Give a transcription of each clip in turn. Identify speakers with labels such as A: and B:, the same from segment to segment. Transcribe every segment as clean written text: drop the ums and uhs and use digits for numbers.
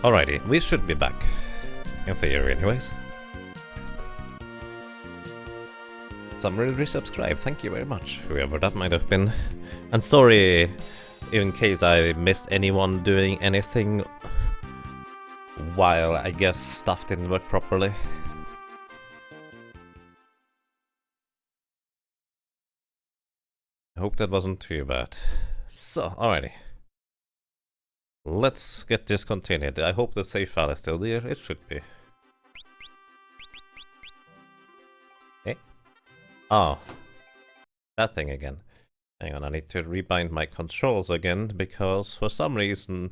A: Alrighty, we should be back. In theory, anyways. Somebody resubscribe, thank you very much, whoever that might have been. And sorry in case I missed anyone doing anything while I guess stuff didn't work properly. I hope that wasn't too bad. So, alrighty. Let's get this continued. I hope the save file is still there. It should be. Okay. Oh. That thing again. Hang on, I need to rebind my controls again, because for some reason,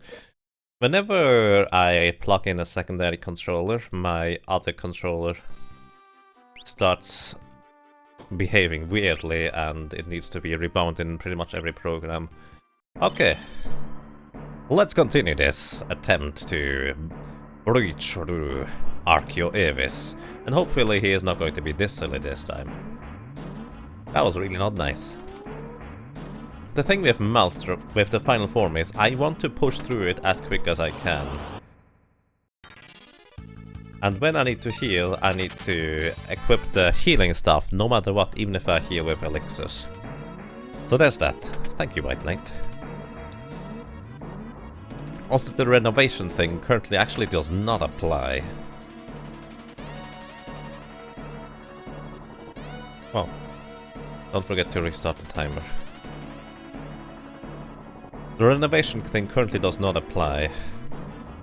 A: whenever I plug in a secondary controller, my other controller starts behaving weirdly, and it needs to be rebound in pretty much every program. Okay. Let's continue this attempt to breach through Archeo Evis, and hopefully he is not going to be this silly this time. That was really not nice. The thing with Maelstrom, with the final form, is I want to push through it as quick as I can. And when I need to heal, I need to equip the healing stuff, no matter what, even if I heal with elixirs. So there's that. Thank you, White Knight. Also, the renovation thing currently actually does not apply. Well, don't forget to restart the timer. The renovation thing currently does not apply,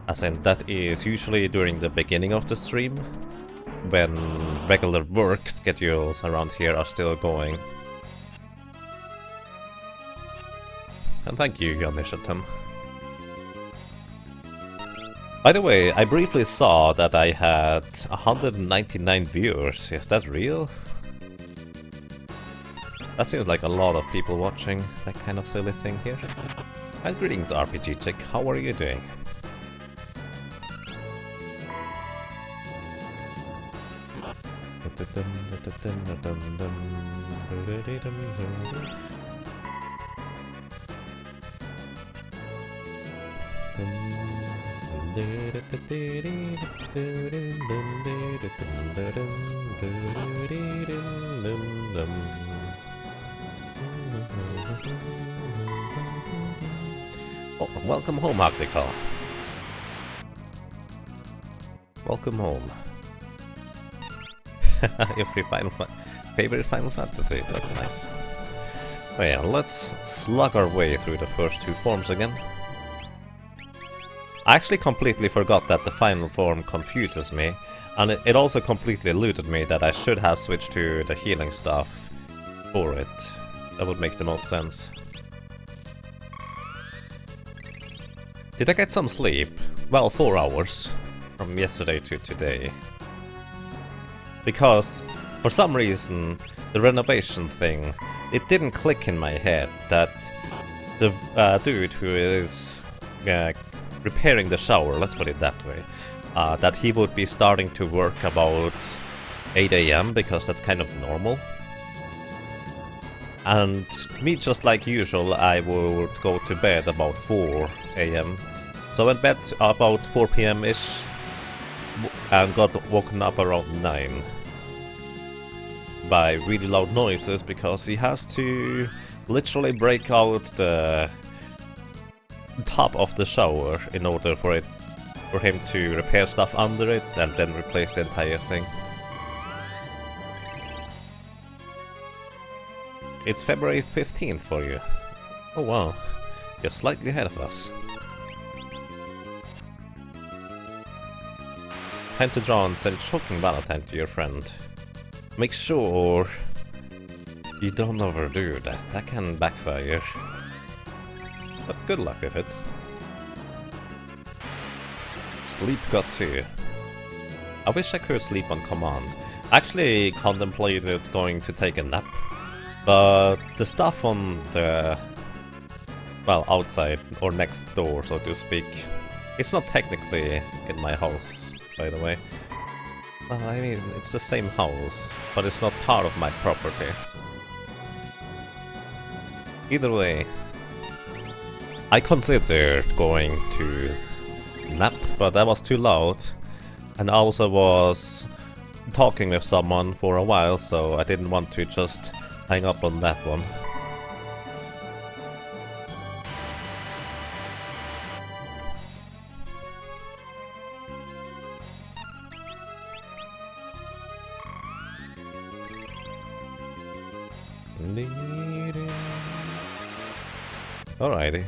A: as in that is usually during the beginning of the stream, when regular work schedules around here are still going. And thank you, Janishatum. By the way, I briefly saw that I had 199 viewers. Is that real? That seems like a lot of people watching that kind of silly thing here. And greetings, RPG Chick, how are you doing? Oh, welcome home, Arctical. Welcome home. Your favorite Final Fantasy, that's nice. Oh yeah, let's slug our way through the first two forms again. I actually completely forgot that the final form confuses me, and it also completely eluded me that I should have switched to the healing stuff for it. That would make the most sense. Did I get some sleep? Well, 4 hours from yesterday to today. Because, for some reason, the renovation thing, it didn't click in my head that the dude who is repairing the shower, let's put it that way, that he would be starting to work about 8 AM, because that's kind of normal. And me, just like usual, I would go to bed about 4 AM. So I went to bed about 4 PM-ish and got woken up around 9 by really loud noises, because he has to literally break out the top of the shower in order for him to repair stuff under it and then replace the entire thing. It's February 15th for you. Oh wow, you're slightly ahead of us. Time to draw and send choking Valentine to your friend. Make sure you don't overdo that, that can backfire. But good luck with it. Sleep got 2. I wish I could sleep on command. I actually contemplated going to take a nap, but the stuff on the, well, outside or next door, so to speak, it's not technically in my house, by the way. Well, I mean, it's the same house, but it's not part of my property. Either way, I considered going to nap, but that was too loud. And I also was talking with someone for a while, so I didn't want to just hang up on that one. Alrighty.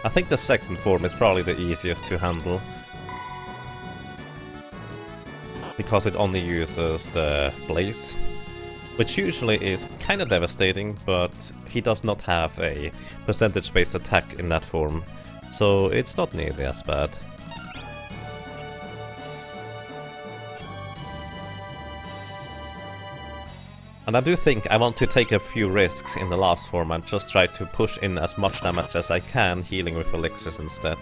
A: I think the second form is probably the easiest to handle, because it only uses the blaze, which usually is kind of devastating, but he does not have a percentage-based attack in that form, so it's not nearly as bad. And I do think I want to take a few risks in the last form and just try to push in as much damage as I can, healing with elixirs instead.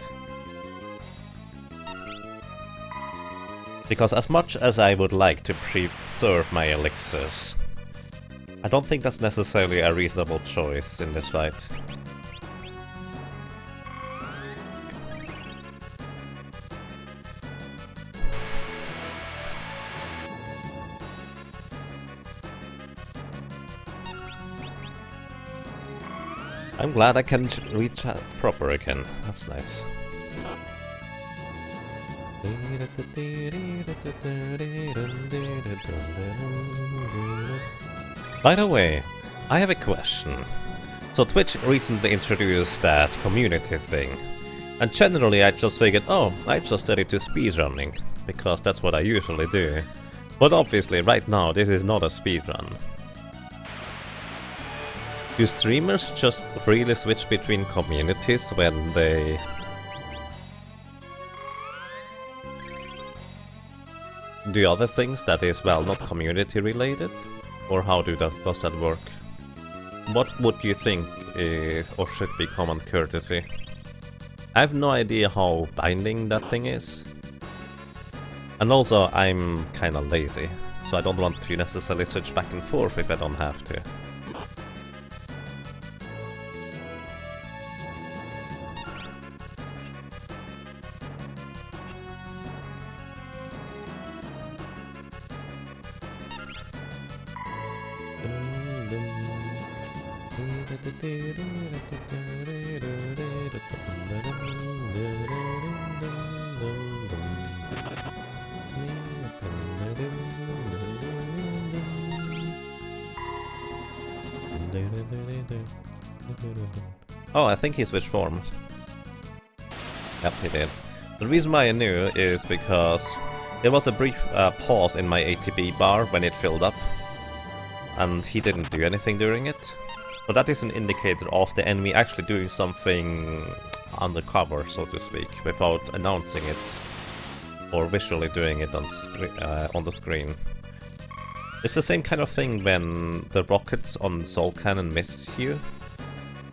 A: Because as much as I would like to preserve my elixirs, I don't think that's necessarily a reasonable choice in this fight. I'm glad I can reach that proper again. That's nice. By the way, I have a question. So Twitch recently introduced that community thing. And generally I just figured, oh, I just set it to speedrunning, because that's what I usually do. But obviously right now this is not a speedrun. Do streamers just freely switch between communities when they... do other things that is, well, not community related? Or how does that work? What would you think or should be common courtesy? I have no idea how binding that thing is. And also I'm kinda lazy, so I don't want to necessarily switch back and forth if I don't have to. Oh, I think he switched forms. Yep, he did. The reason why I knew is because there was a brief pause in my ATB bar when it filled up, and he didn't do anything during it. But that is an indicator of the enemy actually doing something undercover, so to speak, without announcing it or visually doing it on the screen. It's the same kind of thing when the rockets on Soul Cannon miss you.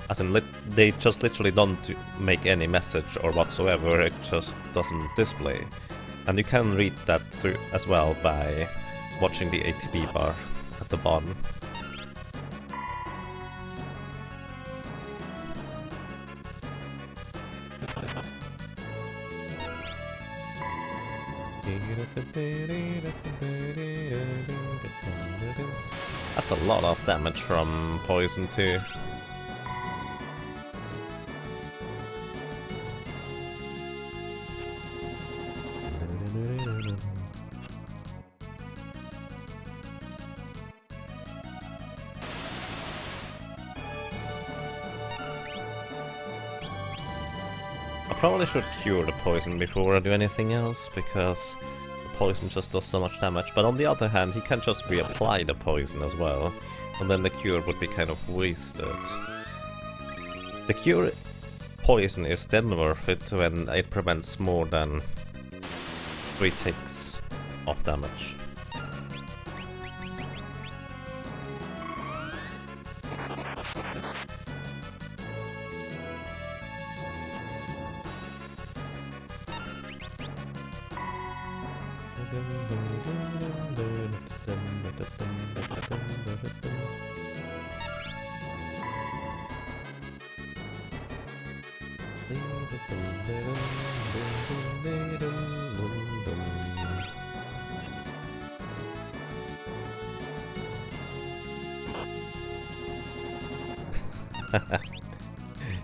A: As in, they just literally don't make any message or whatsoever, it just doesn't display. And you can read that through as well by watching the ATB bar at the bottom. That's a lot of damage from poison too. I probably should cure the poison before I do anything else, because the poison just does so much damage, but on the other hand, he can just reapply the poison as well, and then the cure would be kind of wasted. The cure poison is then worth it when it prevents more than 3 ticks of damage.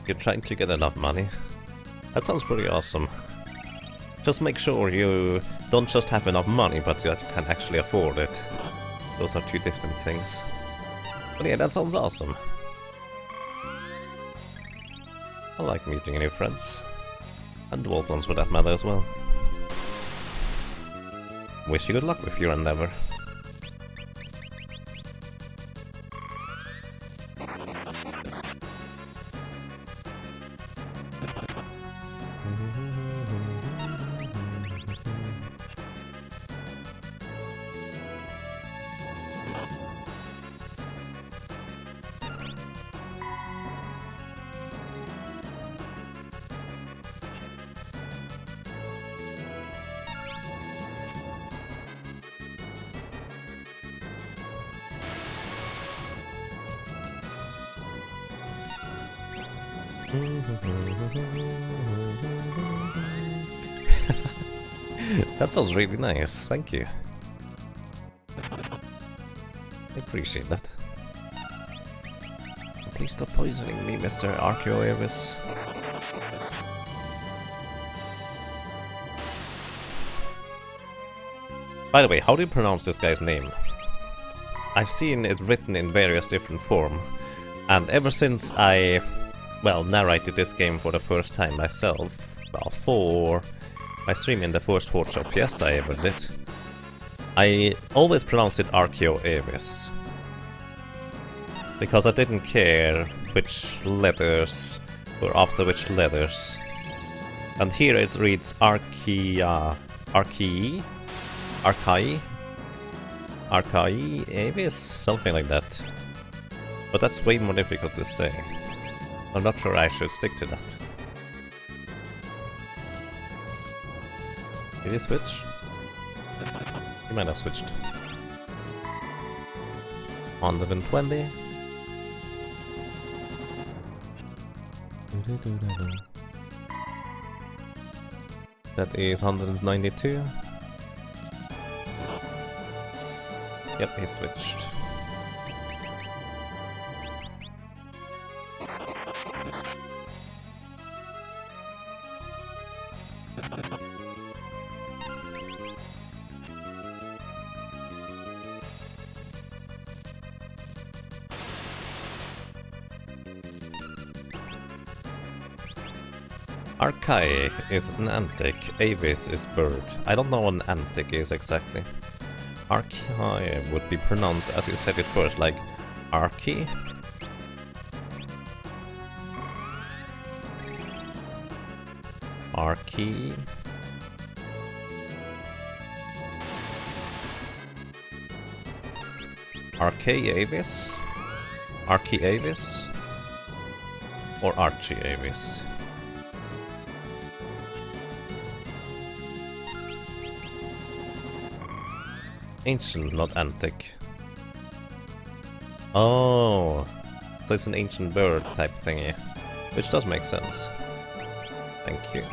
A: You're trying to get enough money. That sounds pretty awesome. Just make sure you don't just have enough money, but that you can actually afford it. Those are 2 different things. But yeah, that sounds awesome. I like meeting new friends. And the old ones for that matter as well. Wish you good luck with your endeavor. That sounds really nice, thank you. I appreciate that. Please stop poisoning me, Mr. Archaeoavis. By the way, how do you pronounce this guy's name? I've seen it written in various different forms, and ever since I, well, narrated this game for the first time myself, well, for my stream in the first Forge OPS I ever did, I always pronounced it Archaeoavis. Because I didn't care which letters were after which letters. And here it reads Archaeavis? Something like that. But that's way more difficult to say. I'm not sure I should stick to that. Did he switch? He might have switched. 120. That is 192. Yep, he switched. Archae is an antic, Avis is bird. I don't know what an antic is exactly. Archae would be pronounced as you said it first, like Archie. Archie. Archaeavis? Archaeavis? Or Archieavis? Ancient, not antic. Oh, so it's an ancient bird type thingy, which does make sense. Thank you.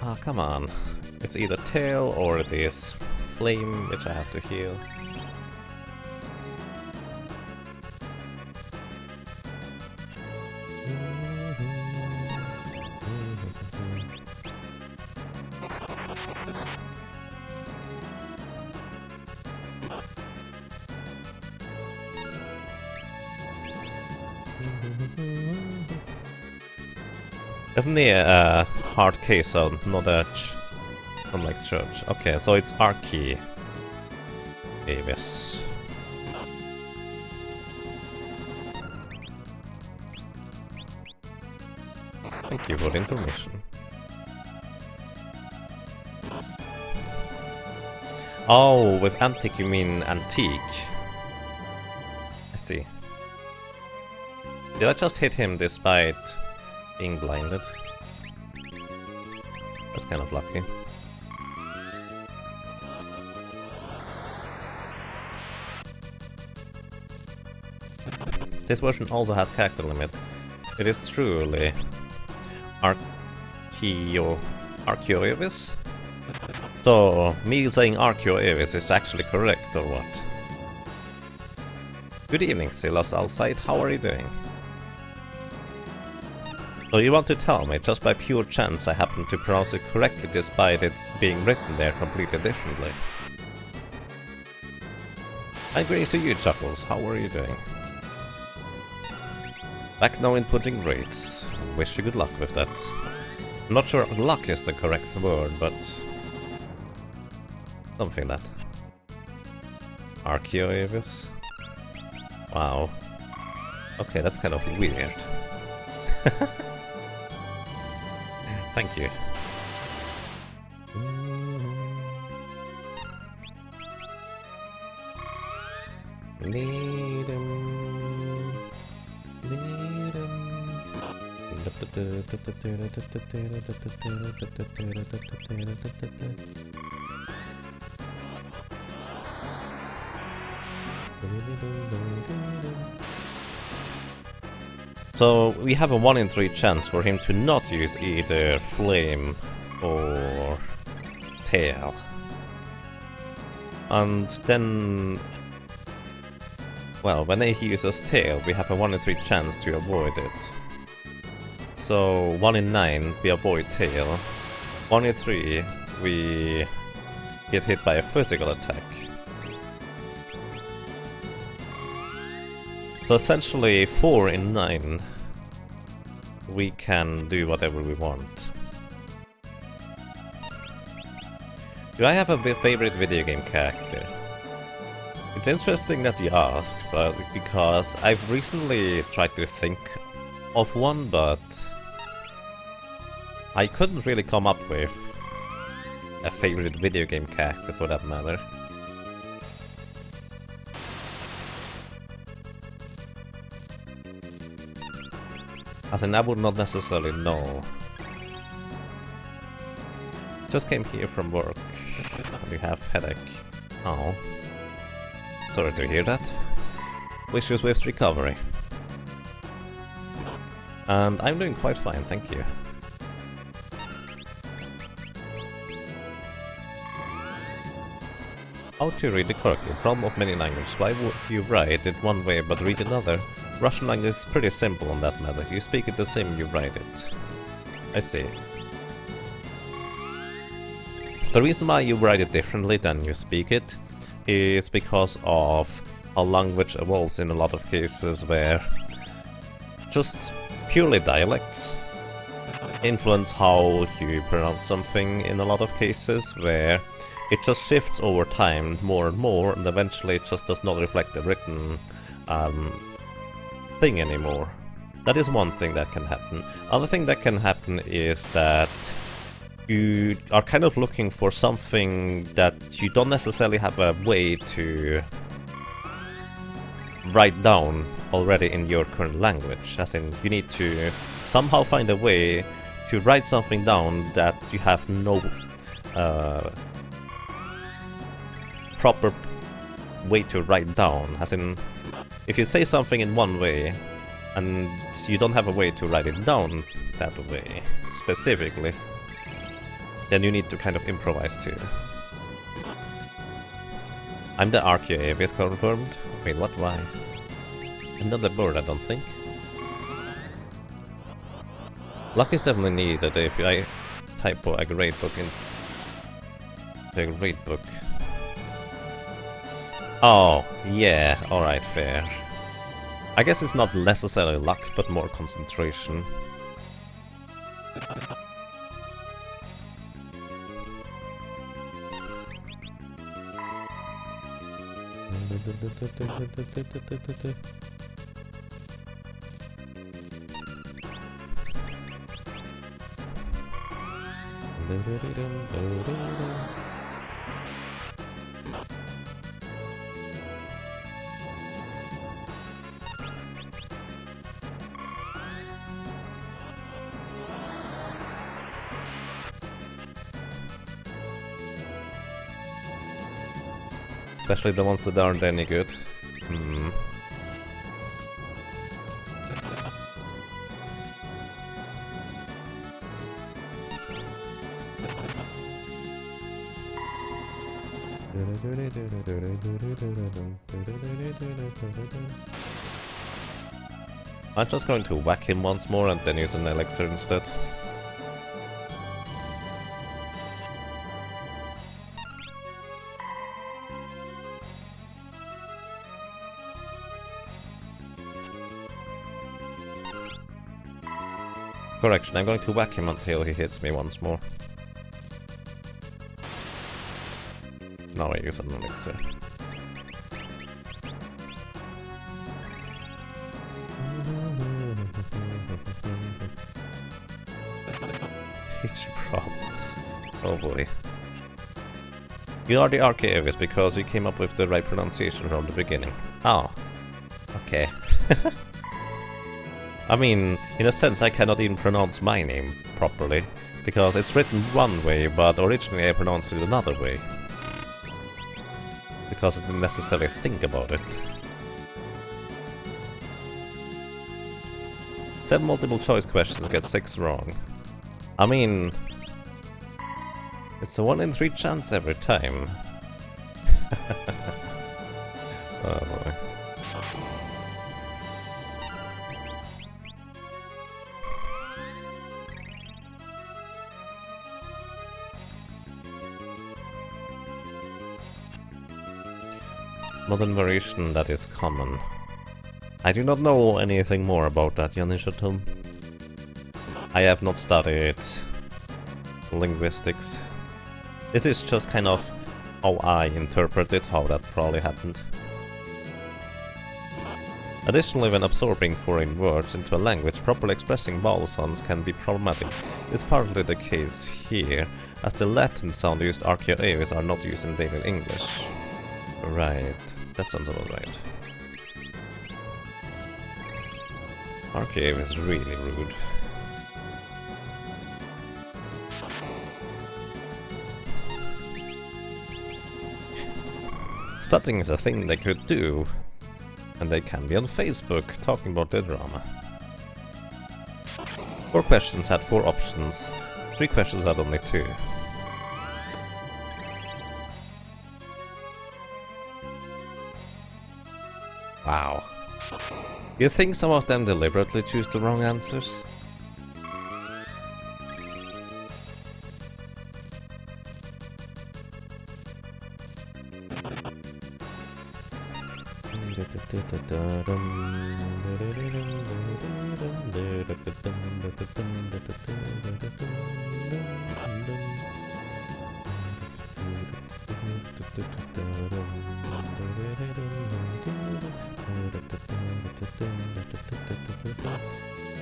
A: Ah, come on. It's either tail or it is flame, which I have to heal. Definitely a hard case sound, not a like church. Okay, so it's Archie Davis. Thank you for the information. Oh, with antique you mean antique. I see. Did I just hit him despite being blinded? That's kind of lucky. This version also has character limit. It is truly Archeo-Evis? So, me saying Archeo-Evis is actually correct, or what? Good evening, Silas Alside. How are you doing? So you want to tell me, just by pure chance I happened to pronounce it correctly despite it being written there completely differently? I agree to you, Chuckles. How are you doing? Back now in pudding rates. Wish you good luck with that. I'm not sure luck is the correct word, but something like that. Archeo-Evis? Wow. Okay, that's kind of weird. Thank you. Need him. Need him. So we have a 1 in 3 chance for him to not use either flame or tail. And then, well, when he uses tail, we have a 1 in 3 chance to avoid it. So 1 in 9 we avoid tail, 1 in 3 we get hit by a physical attack. So essentially 4 in 9 we can do whatever we want. Do I have a favorite video game character? It's interesting that you ask, but because I've recently tried to think of one, but I couldn't really come up with a favorite video game character for that matter. As in, I would not necessarily know. Just came here from work. You have headache. Oh. Sorry to hear that. Wish you swift recovery. And I'm doing quite fine, thank you. How to read it correctly? Problem of many languages. Why would you write it one way but read another? Russian language is pretty simple on that matter. You speak it the same you write it. I see. The reason why you write it differently than you speak it is because of how language evolves in a lot of cases where just purely dialects influence how you pronounce something in a lot of cases, where it just shifts over time more and more, and eventually it just does not reflect the written thing anymore. That is one thing that can happen. Other thing that can happen is that you are kind of looking for something that you don't necessarily have a way to write down already in your current language. As in, you need to somehow find a way to write something down that you have no proper way to write down. As in, if you say something in one way and you don't have a way to write it down that way specifically, then you need to kind of improvise too. I'm the Archeo-Evis confirmed. Wait, what? Why? I'm not the bird, I don't think. Luck is definitely needed if I typo a grade book in the grade book. Oh, yeah, alright, fair. I guess it's not necessarily luck, but more concentration. Especially the ones that aren't any good. Hmm. I'm just going to whack him once more and then use an elixir instead. Correction, I'm going to whack him until he hits me once more. Now I use an elixir. Teach problems. Oh boy. You are the archaeologist because you came up with the right pronunciation from the beginning. Oh. Okay. I mean, in a sense I cannot even pronounce my name properly, because it's written one way, but originally I pronounced it another way. Because I didn't necessarily think about it. 7 multiple choice questions, get 6 wrong. I mean, it's a 1 in 3 chance every time. Oh boy. Modern variation that is common. I do not know anything more about that, Janishatum. I have not studied linguistics. This is just kind of how I interpreted how that probably happened. Additionally, when absorbing foreign words into a language, properly expressing vowel sounds can be problematic. This is partly the case here, as the Latin sound used archaeavis are not used in daily English. Right, that sounds about right. Archaeavis is really rude. Studying is a thing they could do, and they can be on Facebook talking about their drama. 4 questions had 4 options, 3 questions had only 2. Wow. You think some of them deliberately choose the wrong answers?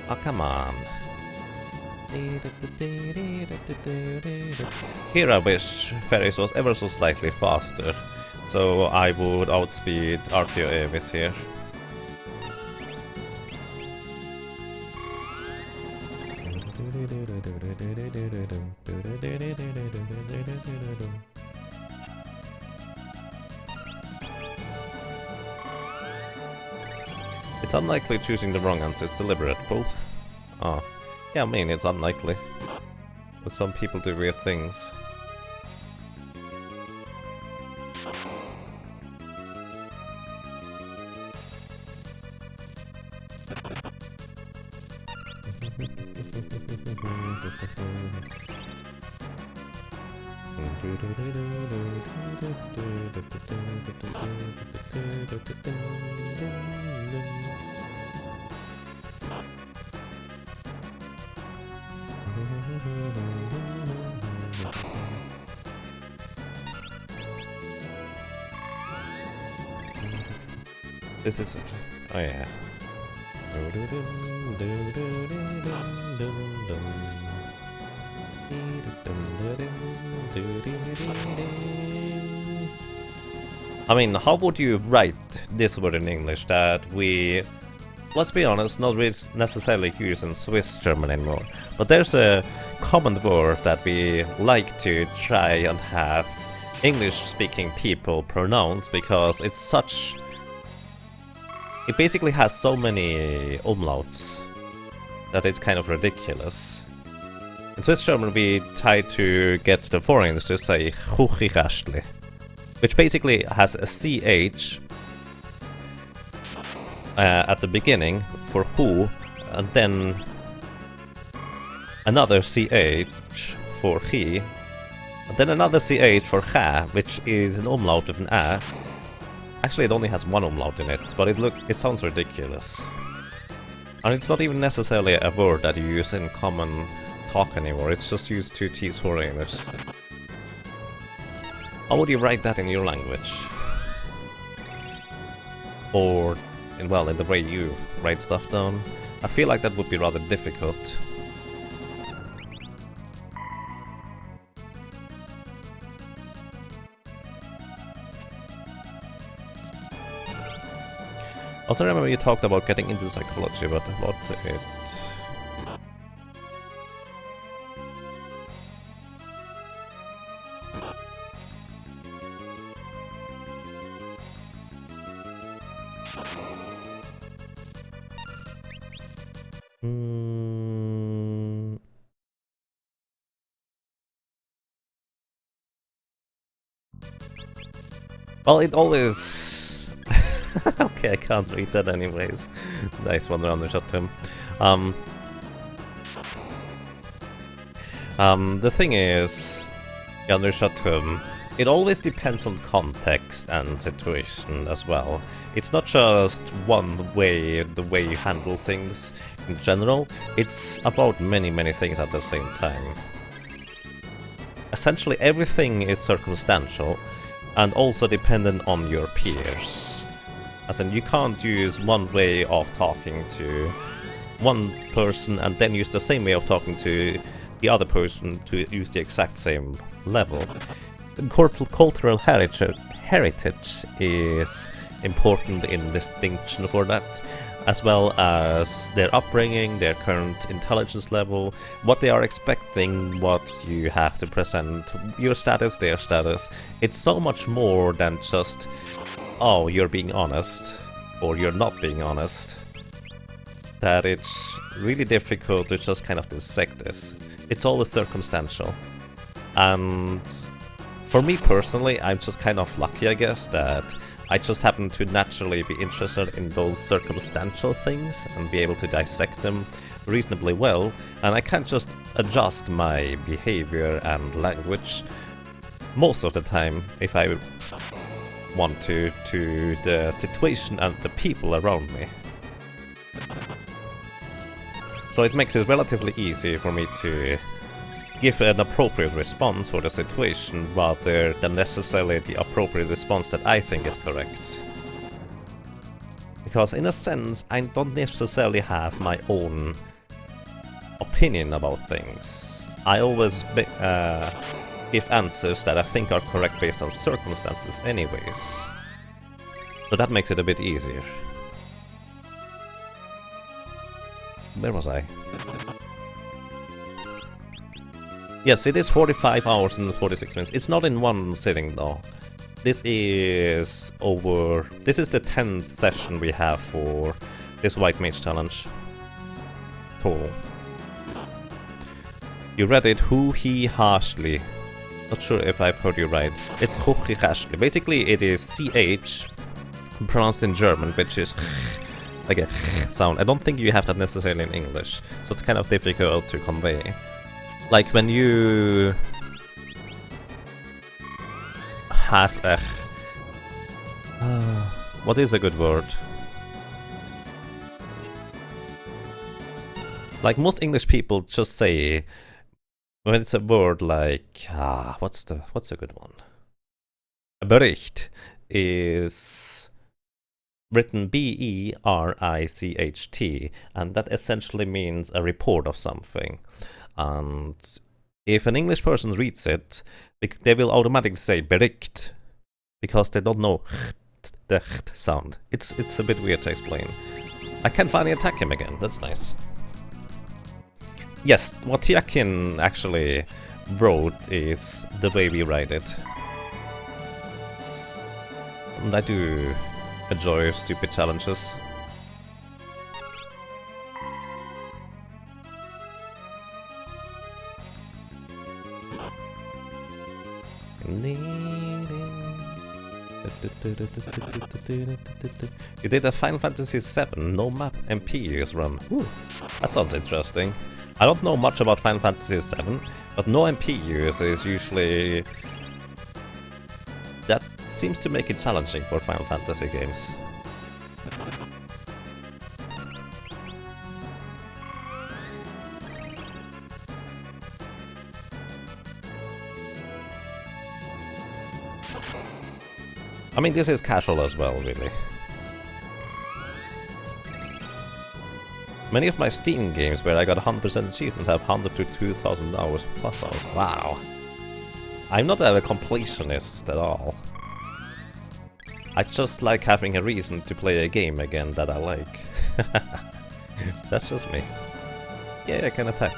A: Oh, come on. Here I wish Ferris was ever so slightly faster, so I would outspeed archaeavis here. It's unlikely choosing the wrong answer is deliberate, both. Oh, yeah, I mean, it's unlikely. But some people do weird things. This is... Oh yeah. I mean, how would you write this word in English that we, let's be honest, not really necessarily use in Swiss German anymore, but there's a common word that we like to try and have English-speaking people pronounce because it's such... It basically has so many umlauts that it's kind of ridiculous. In Swiss German we try to get the foreigners to say "Huchigastli," which basically has a CH at the beginning for who, and then another CH for he, and then another CH for ha, which is an umlaut with an a. Actually, it only has one umlaut in it, but it sounds ridiculous. And it's not even necessarily a word that you use in common talk anymore, it's just used to tease foreigners. How would you write that in your language? Or, in the way you write stuff down? I feel like that would be rather difficult. Also remember you talked about getting into psychology, but about it... Well, it always... Okay, I can't read that anyways. Nice one around the shot to him. The thing is, undershot him, it always depends on context and situation as well. It's not just one way, the way you handle things in general, it's about many things at the same time. Essentially everything is circumstantial and also dependent on your peers. As in, you can't use one way of talking to one person and then use the same way of talking to the other person to use the exact same level. Cultural heritage is important in distinction for that, as well as their upbringing, their current intelligence level, what they are expecting, what you have to present, your status, their status. It's so much more than just, oh, you're being honest, or you're not being honest, that it's really difficult to just kind of dissect this. It's always circumstantial. And for me personally, I'm just kind of lucky, I guess, that I just happen to naturally be interested in those circumstantial things and be able to dissect them reasonably well, and I can just adjust my behavior and language most of the time, if I want to the situation and the people around me. So it makes it relatively easy for me to give an appropriate response for the situation rather than necessarily the appropriate response that I think is correct. Because in a sense, I don't necessarily have my own opinion about things. I always give answers that I think are correct based on circumstances anyways. So that makes it a bit easier. Where was I? Yes, it is 45 hours and 46 minutes. It's not in one sitting though. This is over... This is the 10th session we have for this White Mage challenge. Total. You read it, hu he harshly. Not sure if I've heard you right. It's hu he harshly. Basically it is CH pronounced in German, which is like a sound. I don't think you have that necessarily in English, so it's kind of difficult to convey. Like when you have a... what is a good word? Like most English people just say when it's a word like what's a good one? A Bericht is written B-E-R-I-C-H-T, and that essentially means a report of something. And if an English person reads it, they will automatically say Bericht, because they don't know the sound. It's a bit weird to explain. I can finally attack him again, that's nice. Yes, what Tiakin actually wrote is the way we write it. And I do enjoy stupid challenges. You did a Final Fantasy VII no map MP use run. Ooh, that sounds interesting. I don't know much about Final Fantasy VII, but no MP use is usually... That seems to make it challenging for Final Fantasy games. I mean, this is casual as well, really. Many of my Steam games where I got 100% achievements have 100 to 2,000 hours plus hours. Wow. I'm not a completionist at all. I just like having a reason to play a game again that I like. That's just me. Yeah, I can attack.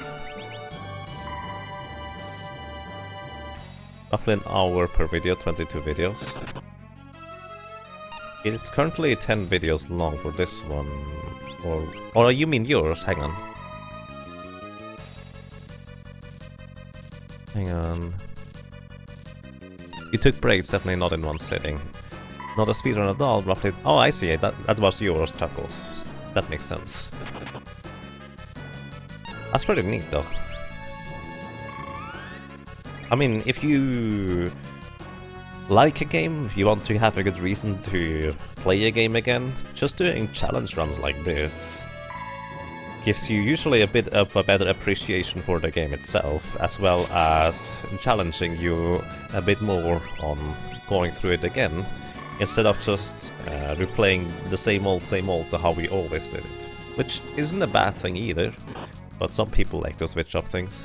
A: Roughly an hour per video, 22 videos. It's currently 10 videos long for this one. Or you mean yours? Hang on. Hang on. You took breaks, definitely not in one sitting. Not a speedrun at all, roughly... Oh, I see, that was yours, Chuckles. That makes sense. That's pretty neat, though. I mean, if you like a game, you want to have a good reason to play a game again, just doing challenge runs like this gives you usually a bit of a better appreciation for the game itself, as well as challenging you a bit more on going through it again, instead of just replaying the same old to how we always did it. Which isn't a bad thing either, but some people like to switch up things.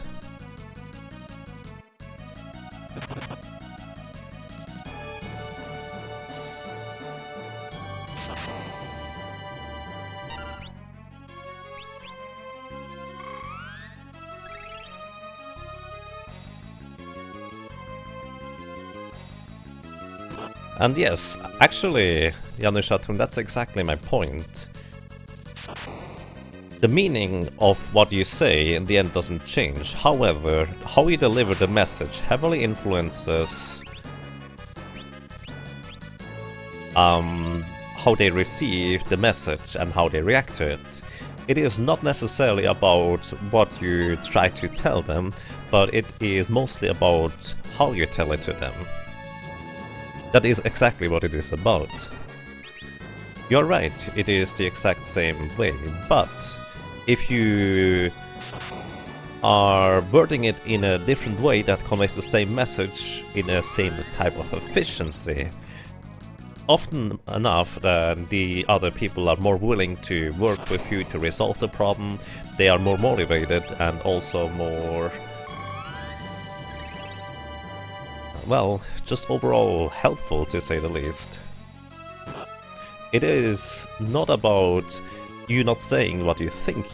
A: And yes, actually, Janushatun, that's exactly my point. The meaning of what you say in the end doesn't change. However, how you deliver the message heavily influences how they receive the message and how they react to it. It is not necessarily about what you try to tell them, but it is mostly about how you tell it to them. That is exactly what it is about. You're right, it is the exact same way, but if you are wording it in a different way that conveys the same message in a same type of efficiency, often enough the other people are more willing to work with you to resolve the problem, they are more motivated and also more, well, just overall helpful, to say the least. It is not about you not saying what you think.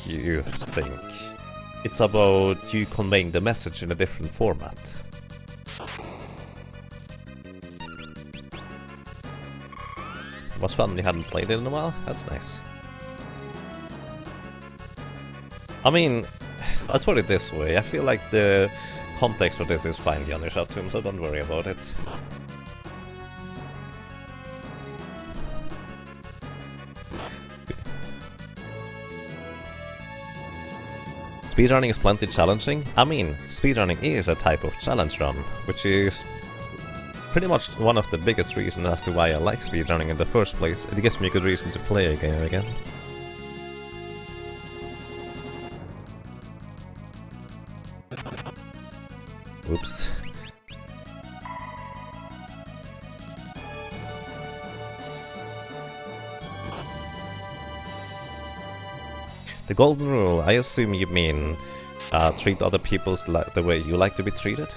A: It's about you conveying the message in a different format. It was fun, you hadn't played it in a while? That's nice. I mean, let's put it this way, I feel like the context for this is fine, Janushatun, so don't worry about it. Speedrunning is plenty challenging. I mean, speedrunning is a type of challenge run, which is pretty much one of the biggest reasons as to why I like speedrunning in the first place. It gives me a good reason to play a game again. The golden rule, I assume you mean treat other people the way you like to be treated?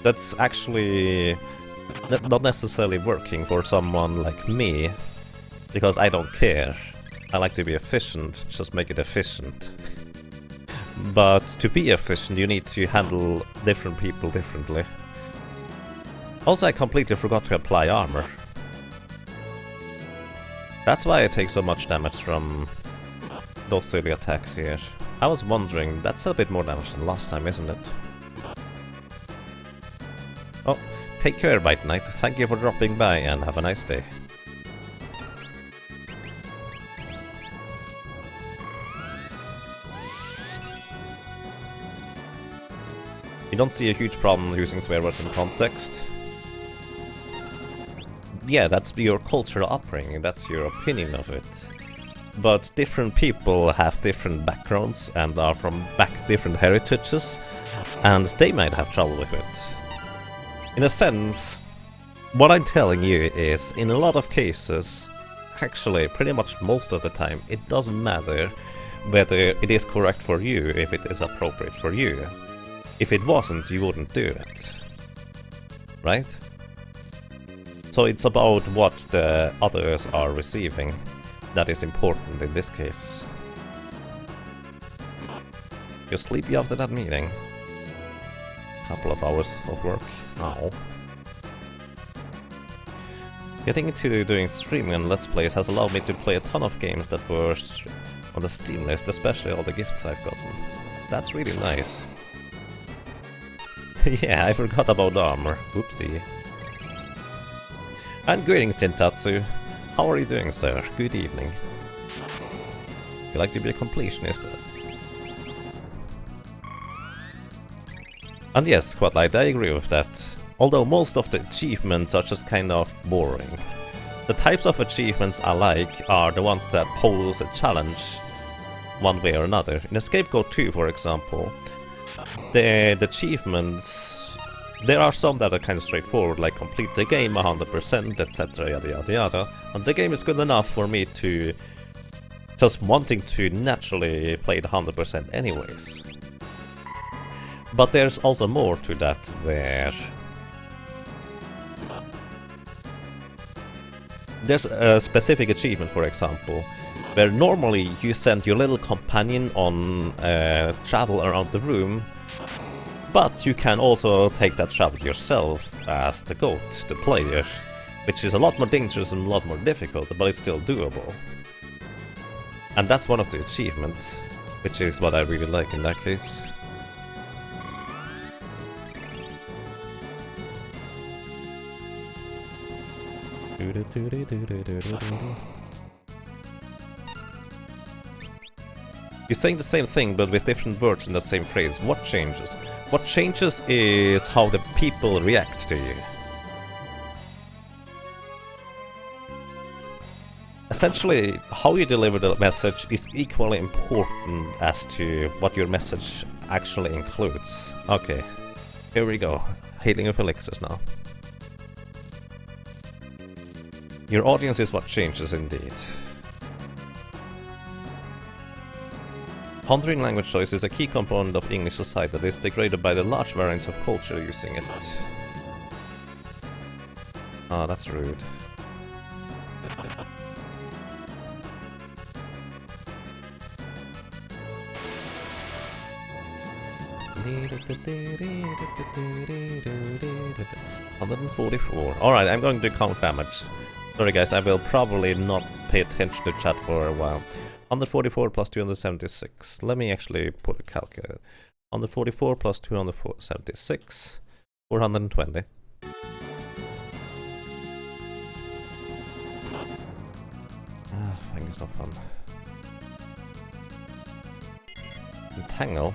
A: That's actually not necessarily working for someone like me, because I don't care. I like to be efficient, just make it efficient. But to be efficient, you need to handle different people differently. Also, I completely forgot to apply armor. That's why I take so much damage from those silly attacks here. I was wondering, that's a bit more damage than last time, isn't it? Oh, take care, White Knight. Thank you for dropping by and have a nice day. You don't see a huge problem using swear words in context. Yeah, that's your cultural upbringing, that's your opinion of it. But different people have different backgrounds and are from different heritages, and they might have trouble with it. In a sense, what I'm telling you is, in a lot of cases, actually pretty much most of the time, it doesn't matter whether it is correct for you if it is appropriate for you. If it wasn't, you wouldn't do it. Right? So it's about what the others are receiving that is important in this case. You're sleepy after that meeting? Couple of hours of work. Ow. Getting into doing streaming and Let's Plays has allowed me to play a ton of games that were on the Steam list, especially all the gifts I've gotten. That's really nice. Yeah, I forgot about armor. Oopsie. And greetings, Jintatsu. How are you doing, sir? Good evening. You like to be a completionist? And yes, Quadlight, I agree with that. Although most of the achievements are just kind of boring. The types of achievements I like are the ones that pose a challenge one way or another. In Scapegoat 2, for example, the achievements, there are some that are kind of straightforward, like complete the game 100%, etc, yada yada yada, and the game is good enough for me to just wanting to naturally play the 100% anyways. But there's also more to that, where there's a specific achievement, for example, where normally you send your little companion on travel around the room, but you can also take that travel yourself as the goat, the player, which is a lot more dangerous and a lot more difficult, but it's still doable. And that's one of the achievements, which is what I really like in that case. You're saying the same thing, but with different words in the same phrase. What changes? What changes is how the people react to you. Essentially, how you deliver the message is equally important as to what your message actually includes. Okay, here we go. Healing of elixirs now. Your audience is what changes indeed. Pondering language choice is a key component of English society that is degraded by the large variance of culture using it. Ah, that's rude. $144. Alright, I'm going to count damage. Sorry guys, I will probably not pay attention to chat for a while. 144 plus 276. Let me actually put a calculator. 144 plus 276. 420. Ah, I think it's not fun. Entangle.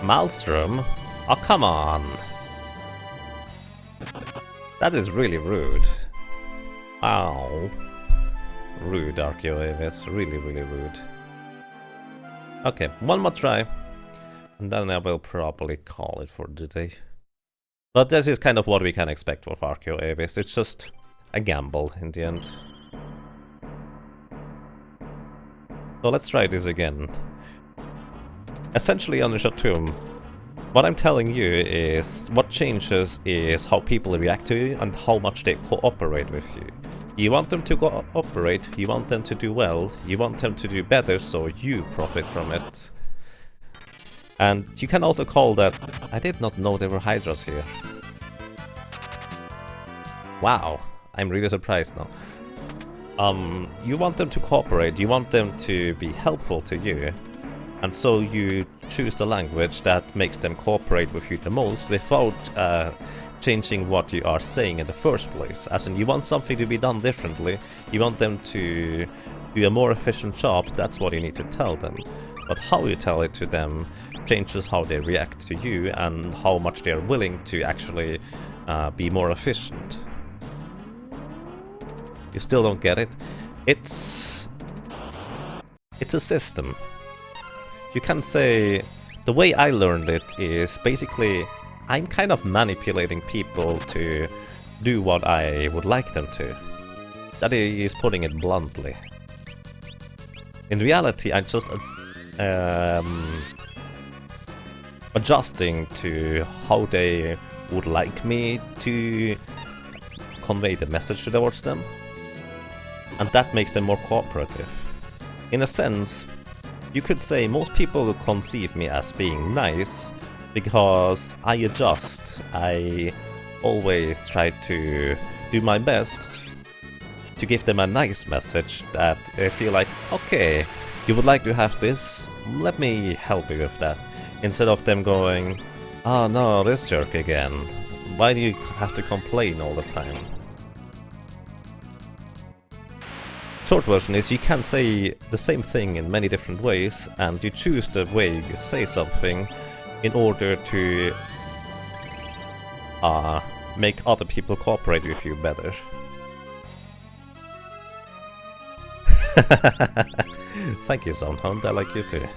A: Maelstrom? Oh, come on! That is really rude. Ow. Rude, Archaeoavis. Really, really rude. Okay, one more try. And then I will probably call it for the day. But this is kind of what we can expect of Archaeoavis. It's just a gamble in the end. So let's try this again. Essentially, on the Shatum, what I'm telling you is what changes is how people react to you and how much they cooperate with you. You want them to cooperate, you want them to do well, you want them to do better so you profit from it. And you can also call that... I did not know there were Hydras here. Wow, I'm really surprised now. You want them to cooperate, you want them to be helpful to you. And so you choose the language that makes them cooperate with you the most without changing what you are saying in the first place. As in, you want something to be done differently, you want them to do a more efficient job, that's what you need to tell them. But how you tell it to them changes how they react to you and how much they are willing to actually be more efficient. You still don't get it? It's a system. You can say, the way I learned it is basically, I'm kind of manipulating people to do what I would like them to. That is putting it bluntly. In reality, I'm just adjusting to how they would like me to convey the message towards them. And that makes them more cooperative. In a sense, you could say most people conceive me as being nice because I adjust. I always try to do my best to give them a nice message that they feel like, okay, you would like to have this, let me help you with that. Instead of them going, oh no, this jerk again. Why do you have to complain all the time? Short version is you can say the same thing in many different ways, and you choose the way you say something in order to make other people cooperate with you better. Thank you, Soundhound, I like you too.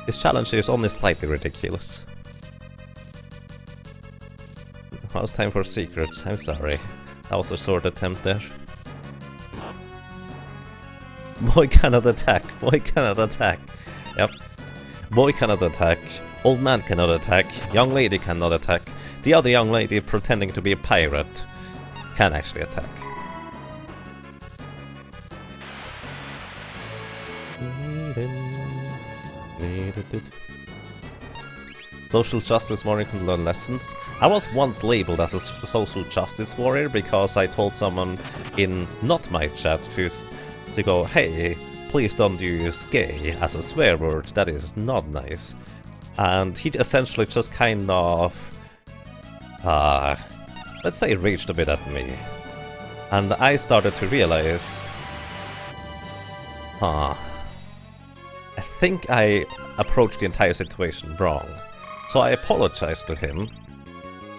A: This challenge is only slightly ridiculous. Now it's time for secrets, I'm sorry. That was a sword attempt there. Boy cannot attack, boy cannot attack. Yep. Boy cannot attack, old man cannot attack, young lady cannot attack. The other young lady pretending to be a pirate can actually attack. Social justice warrior can learn lessons. I was once labeled as a social justice warrior because I told someone in not my chat to go, hey, please don't use gay as a swear word, that is not nice. And he essentially just kind of, let's say, raged a bit at me. And I started to realize, I think I approached the entire situation wrong. So I apologized to him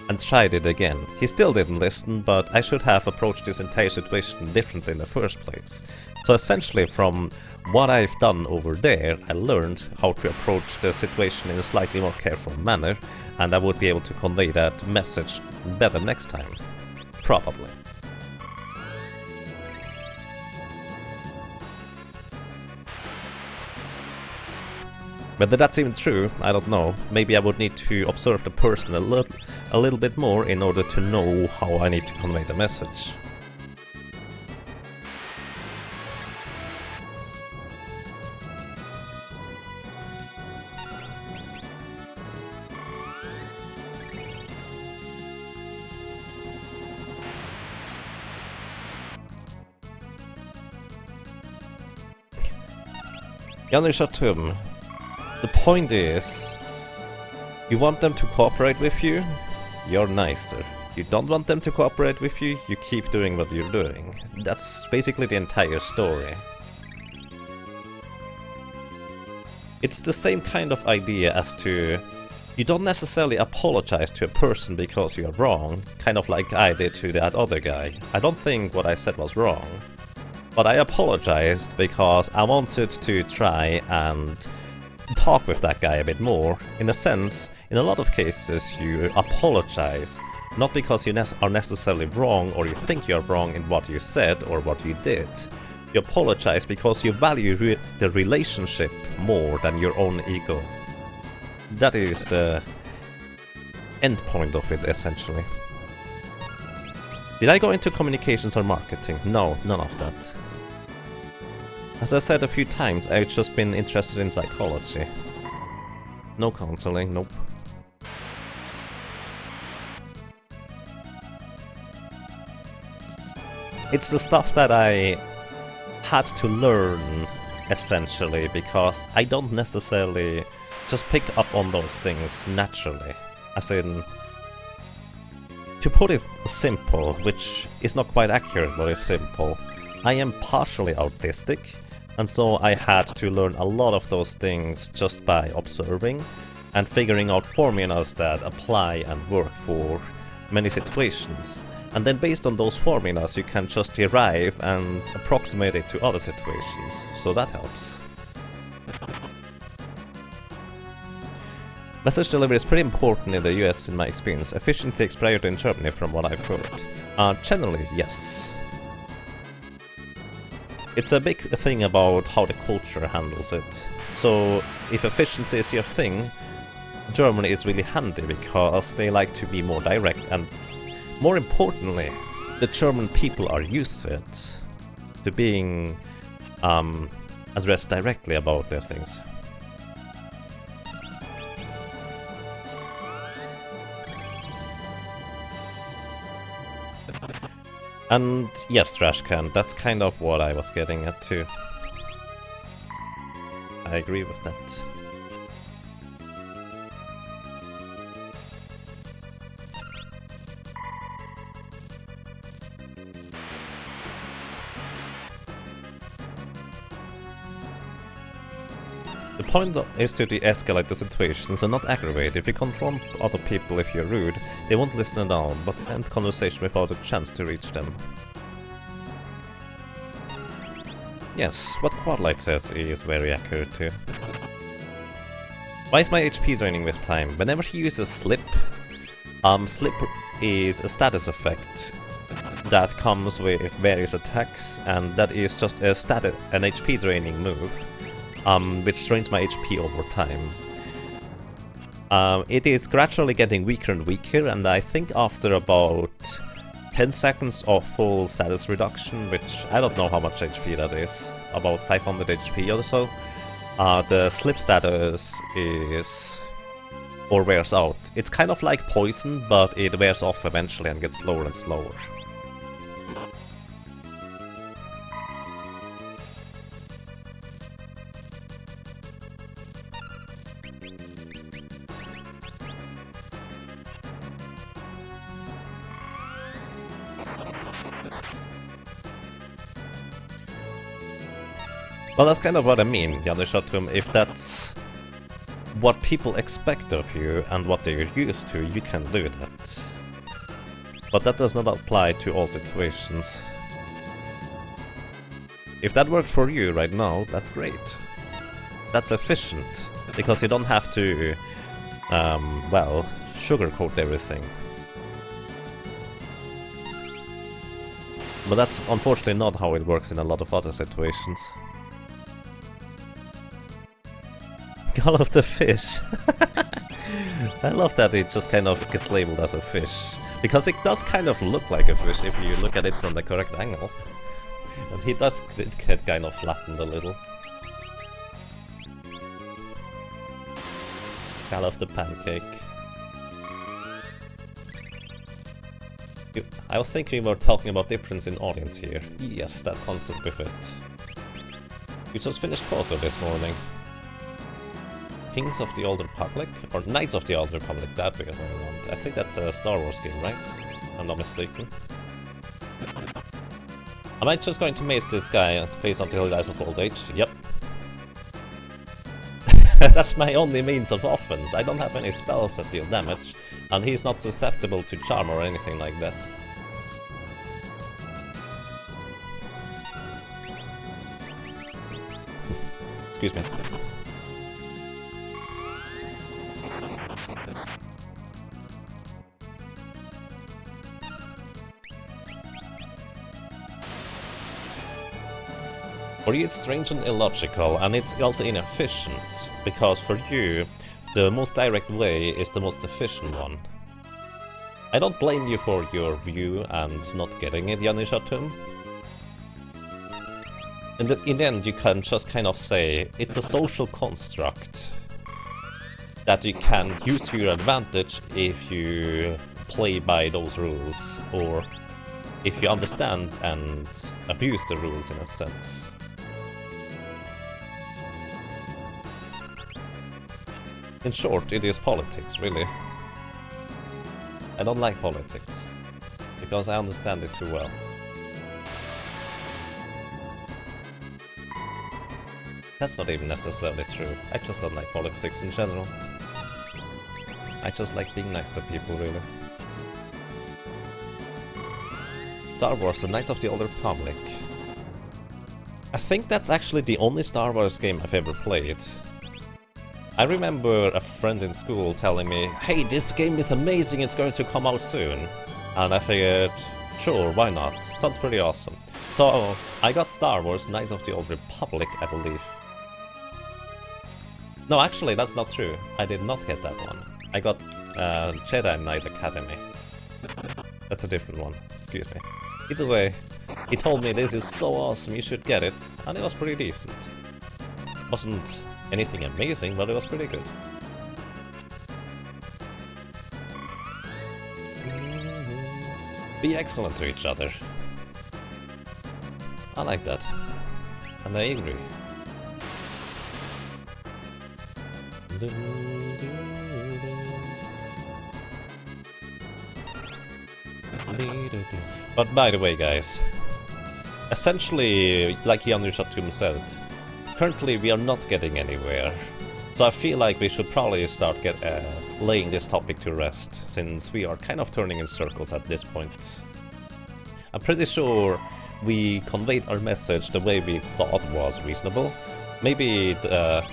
A: and tried it again. He still didn't listen, but I should have approached this entire situation differently in the first place. So essentially, from what I've done over there, I learned how to approach the situation in a slightly more careful manner, and I would be able to convey that message better next time. Probably. Whether that's even true, I don't know. Maybe I would need to observe the person a little bit more in order to know how I need to convey the message. Yanishatum. The point is, you want them to cooperate with you, you're nicer. You don't want them to cooperate with you, you keep doing what you're doing. That's basically the entire story. It's the same kind of idea as to, you don't necessarily apologize to a person because you're wrong, kind of like I did to that other guy. I don't think what I said was wrong, but I apologized because I wanted to try and talk with that guy a bit more. In a sense, in a lot of cases you apologize, not because you are necessarily wrong or you think you're wrong in what you said or what you did, You apologize because you value the relationship more than your own ego. That is the end point of it, essentially. Did I go into communications or marketing? No, none of that. As I said a few times, I've just been interested in psychology. No counseling, nope. It's the stuff that I had to learn, essentially, because I don't necessarily just pick up on those things naturally. As in, to put it simple, which is not quite accurate but is simple, I am partially autistic, and so I had to learn a lot of those things just by observing and figuring out formulas that apply and work for many situations. And then based on those formulas you can just derive and approximate it to other situations, so that helps. Message delivery is pretty important in the US in my experience. Efficiency takes priority in Germany from what I've heard. Generally, yes. It's a big thing about how the culture handles it. So if efficiency is your thing, Germany is really handy because they like to be more direct, and more importantly, the German people are used to it, to being addressed directly about their things. And yes, Trashcan, that's kind of what I was getting at too. I agree with that. The point is to de-escalate the situations and not aggravate. If you confront other people if you're rude, they won't listen down, but end conversation without a chance to reach them. Yes, what Quadlight says is very accurate too. Why is my HP draining with time? Whenever he uses Slip, Slip is a status effect that comes with various attacks, and that is just an HP draining move. Which drains my HP over time. It is gradually getting weaker and weaker, and I think after about 10 seconds of full status reduction, which I don't know how much HP that is, about 500 HP or so, the slip status is... or wears out. It's kind of like poison, but it wears off eventually and gets slower and slower. Well, that's kind of what I mean, Janushatrum. If that's what people expect of you and what they're used to, you can do that. But that does not apply to all situations. If that works for you right now, that's great. That's efficient, because you don't have to, well, sugarcoat everything. But that's unfortunately not how it works in a lot of other situations. Call of the fish. I love that it just kind of gets labeled as a fish. Because it does kind of look like a fish if you look at it from the correct angle. And he does get kind of flattened a little. Call of the pancake. I was thinking we were talking about difference in audience here. Yes, that concept with it. You just finished Kotor this morning. Kings of the Old Republic? Or Knights of the Old Republic, that way around. I think that's a Star Wars game, right? I'm not mistaken. Am I just going to mace this guy and face until he dies of old age? Yep. That's my only means of offense. I don't have any spells that deal damage, and he's not susceptible to charm or anything like that. Excuse me. For you, it's strange and illogical, and it's also inefficient, because for you, the most direct way is the most efficient one. I don't blame you for your view and not getting it, Yanishatum. In the end, you can just kind of say, it's a social construct that you can use to your advantage if you play by those rules, or if you understand and abuse the rules in a sense. In short, it is politics, really. I don't like politics, because I understand it too well. That's not even necessarily true. I just don't like politics in general. I just like being nice to people, really. Star Wars: The Knights of the Old Republic. I think that's actually the only Star Wars game I've ever played. I remember a friend in school telling me, hey, this game is amazing, it's going to come out soon. And I figured, sure, why not? Sounds pretty awesome. So I got Star Wars: Knights of the Old Republic, I believe. No, actually, that's not true. I did not get that one. I got Jedi Knight Academy. That's a different one, excuse me. Either way, he told me this is so awesome, you should get it, and it was pretty decent. Wasn't anything amazing, but it was pretty good. Be excellent to each other. I like that. And I agree. But by the way, guys, essentially, like Yanu Shatum said, currently we are not getting anywhere. So I feel like we should probably start laying this topic to rest, since we are kind of turning in circles at this point. I'm pretty sure we conveyed our message the way we thought was reasonable. Maybe the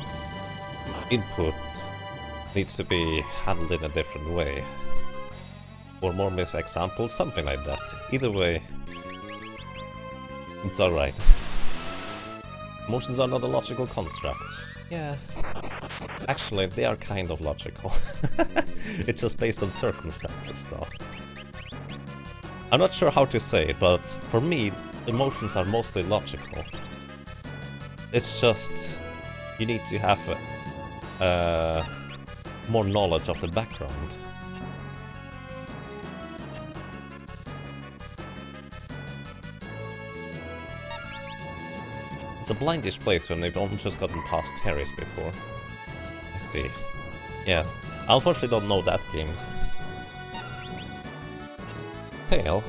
A: input needs to be handled in a different way. Or more with examples, something like that. Either way, it's alright. Emotions are not a logical construct. Yeah. Actually, they are kind of logical. It's just based on circumstances, though. I'm not sure how to say it, but for me, emotions are mostly logical. It's just you need to have more knowledge of the background. It's a blindish playthrough and they've only just gotten past Terrace before. I see. Yeah, I unfortunately don't know that game. Pale?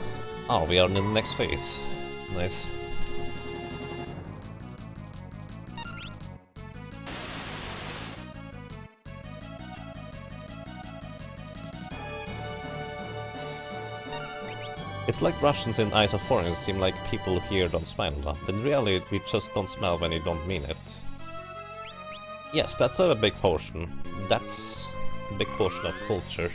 A: Oh, we are in the next phase. Nice. It's like Russians in Eyes of Foreigners seem like people here don't smile enough, but in reality we just don't smile when you don't mean it. Yes, that's a big portion. That's a big portion of culture.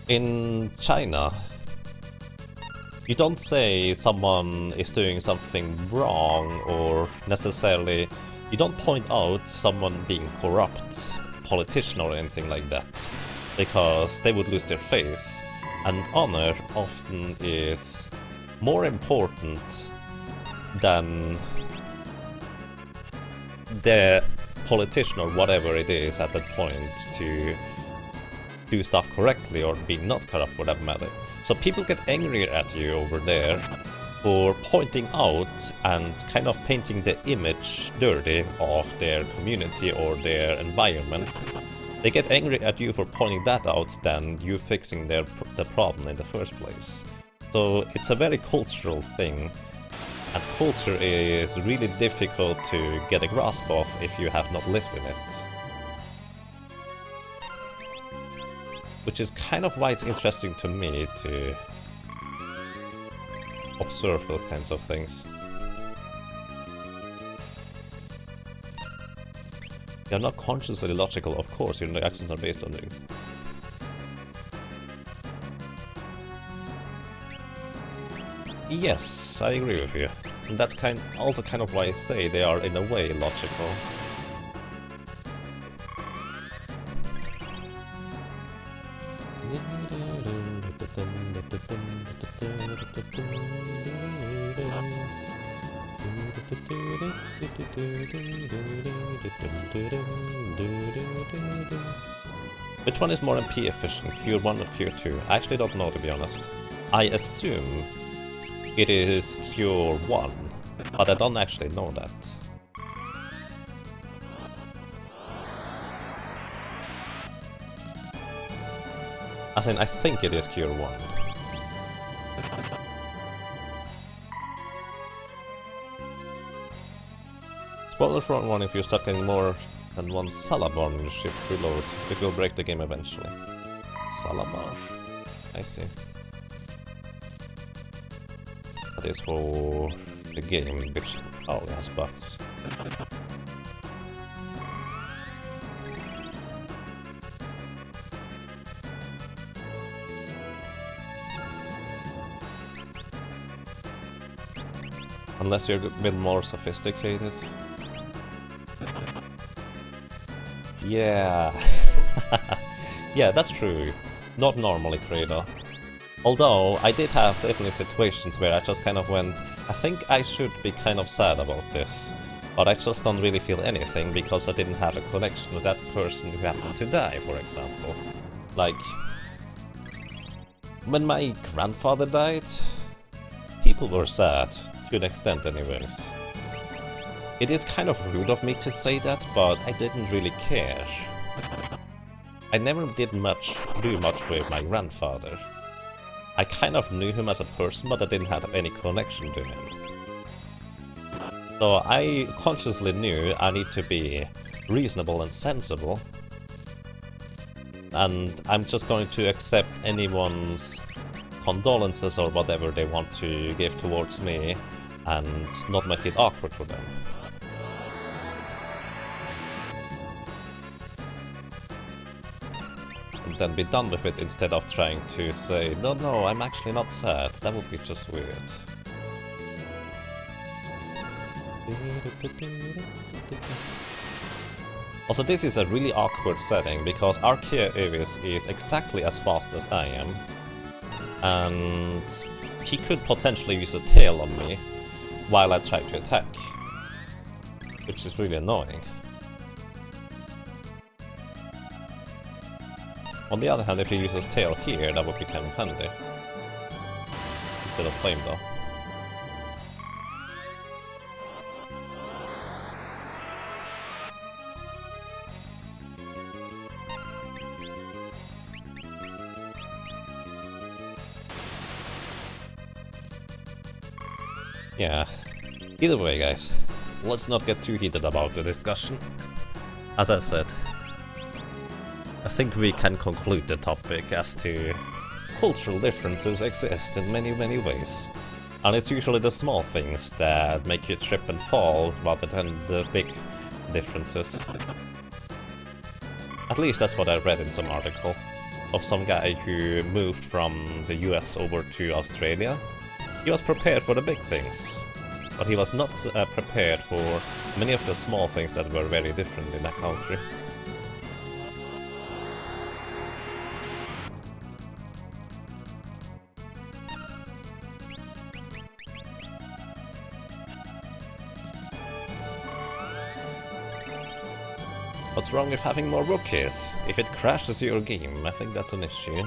A: In China, you don't say someone is doing something wrong, or necessarily you don't point out someone being corrupt, politician or anything like that, because they would lose their face. And honor often is more important than the politician or whatever it is at that point to do stuff correctly or be not corrupt for that matter. So people get angry at you over there for pointing out and kind of painting the image dirty of their community or their environment. They get angry at you for pointing that out than you fixing the problem in the first place. So it's a very cultural thing, and culture is really difficult to get a grasp of if you have not lived in it. Which is kind of why it's interesting to me to observe those kinds of things. You're not consciously logical, of course, your actions are based on things. Yes, I agree with you. And that's also kind of why I say they are in a way logical. Which one is more MP efficient, Cure 1 or Cure 2? I actually don't know, to be honest. I assume it is Cure 1, but I don't actually know that. As in, I think it is Cure 1. Spoiler for one, if you start getting more than one Salabar in your ship reload, it will break the game eventually. Salabar? I see. That is for the game, which only has bugs. Unless you're a bit more sophisticated. Yeah. Yeah, that's true. Not normally, Credo. Although, I did have definitely situations where I just kind of went, I think I should be kind of sad about this, but I just don't really feel anything because I didn't have a connection with that person who happened to die, for example. Like, when my grandfather died, people were sad, to an extent anyways. It is kind of rude of me to say that, but I didn't really care. I never did do much with my grandfather. I kind of knew him as a person, but I didn't have any connection to him. So I consciously knew I need to be reasonable and sensible. And I'm just going to accept anyone's condolences or whatever they want to give towards me and not make it awkward for them. And then be done with it instead of trying to say, no, I'm actually not sad. That would be just weird. Also, this is a really awkward setting because Archaeus is exactly as fast as I am. And he could potentially use a tail on me while I try to attack. Which is really annoying. On the other hand, if he uses tail here, that would be kind of handy. Instead of flame though. Yeah. Either way, guys, let's not get too heated about the discussion. As I said, I think we can conclude the topic as to cultural differences exist in many, many ways. And it's usually the small things that make you trip and fall rather than the big differences. At least that's what I read in some article of some guy who moved from the US over to Australia. He was prepared for the big things, but he was not prepared for many of the small things that were very different in that country. What's wrong with having more rookies? If it crashes your game, I think that's an issue.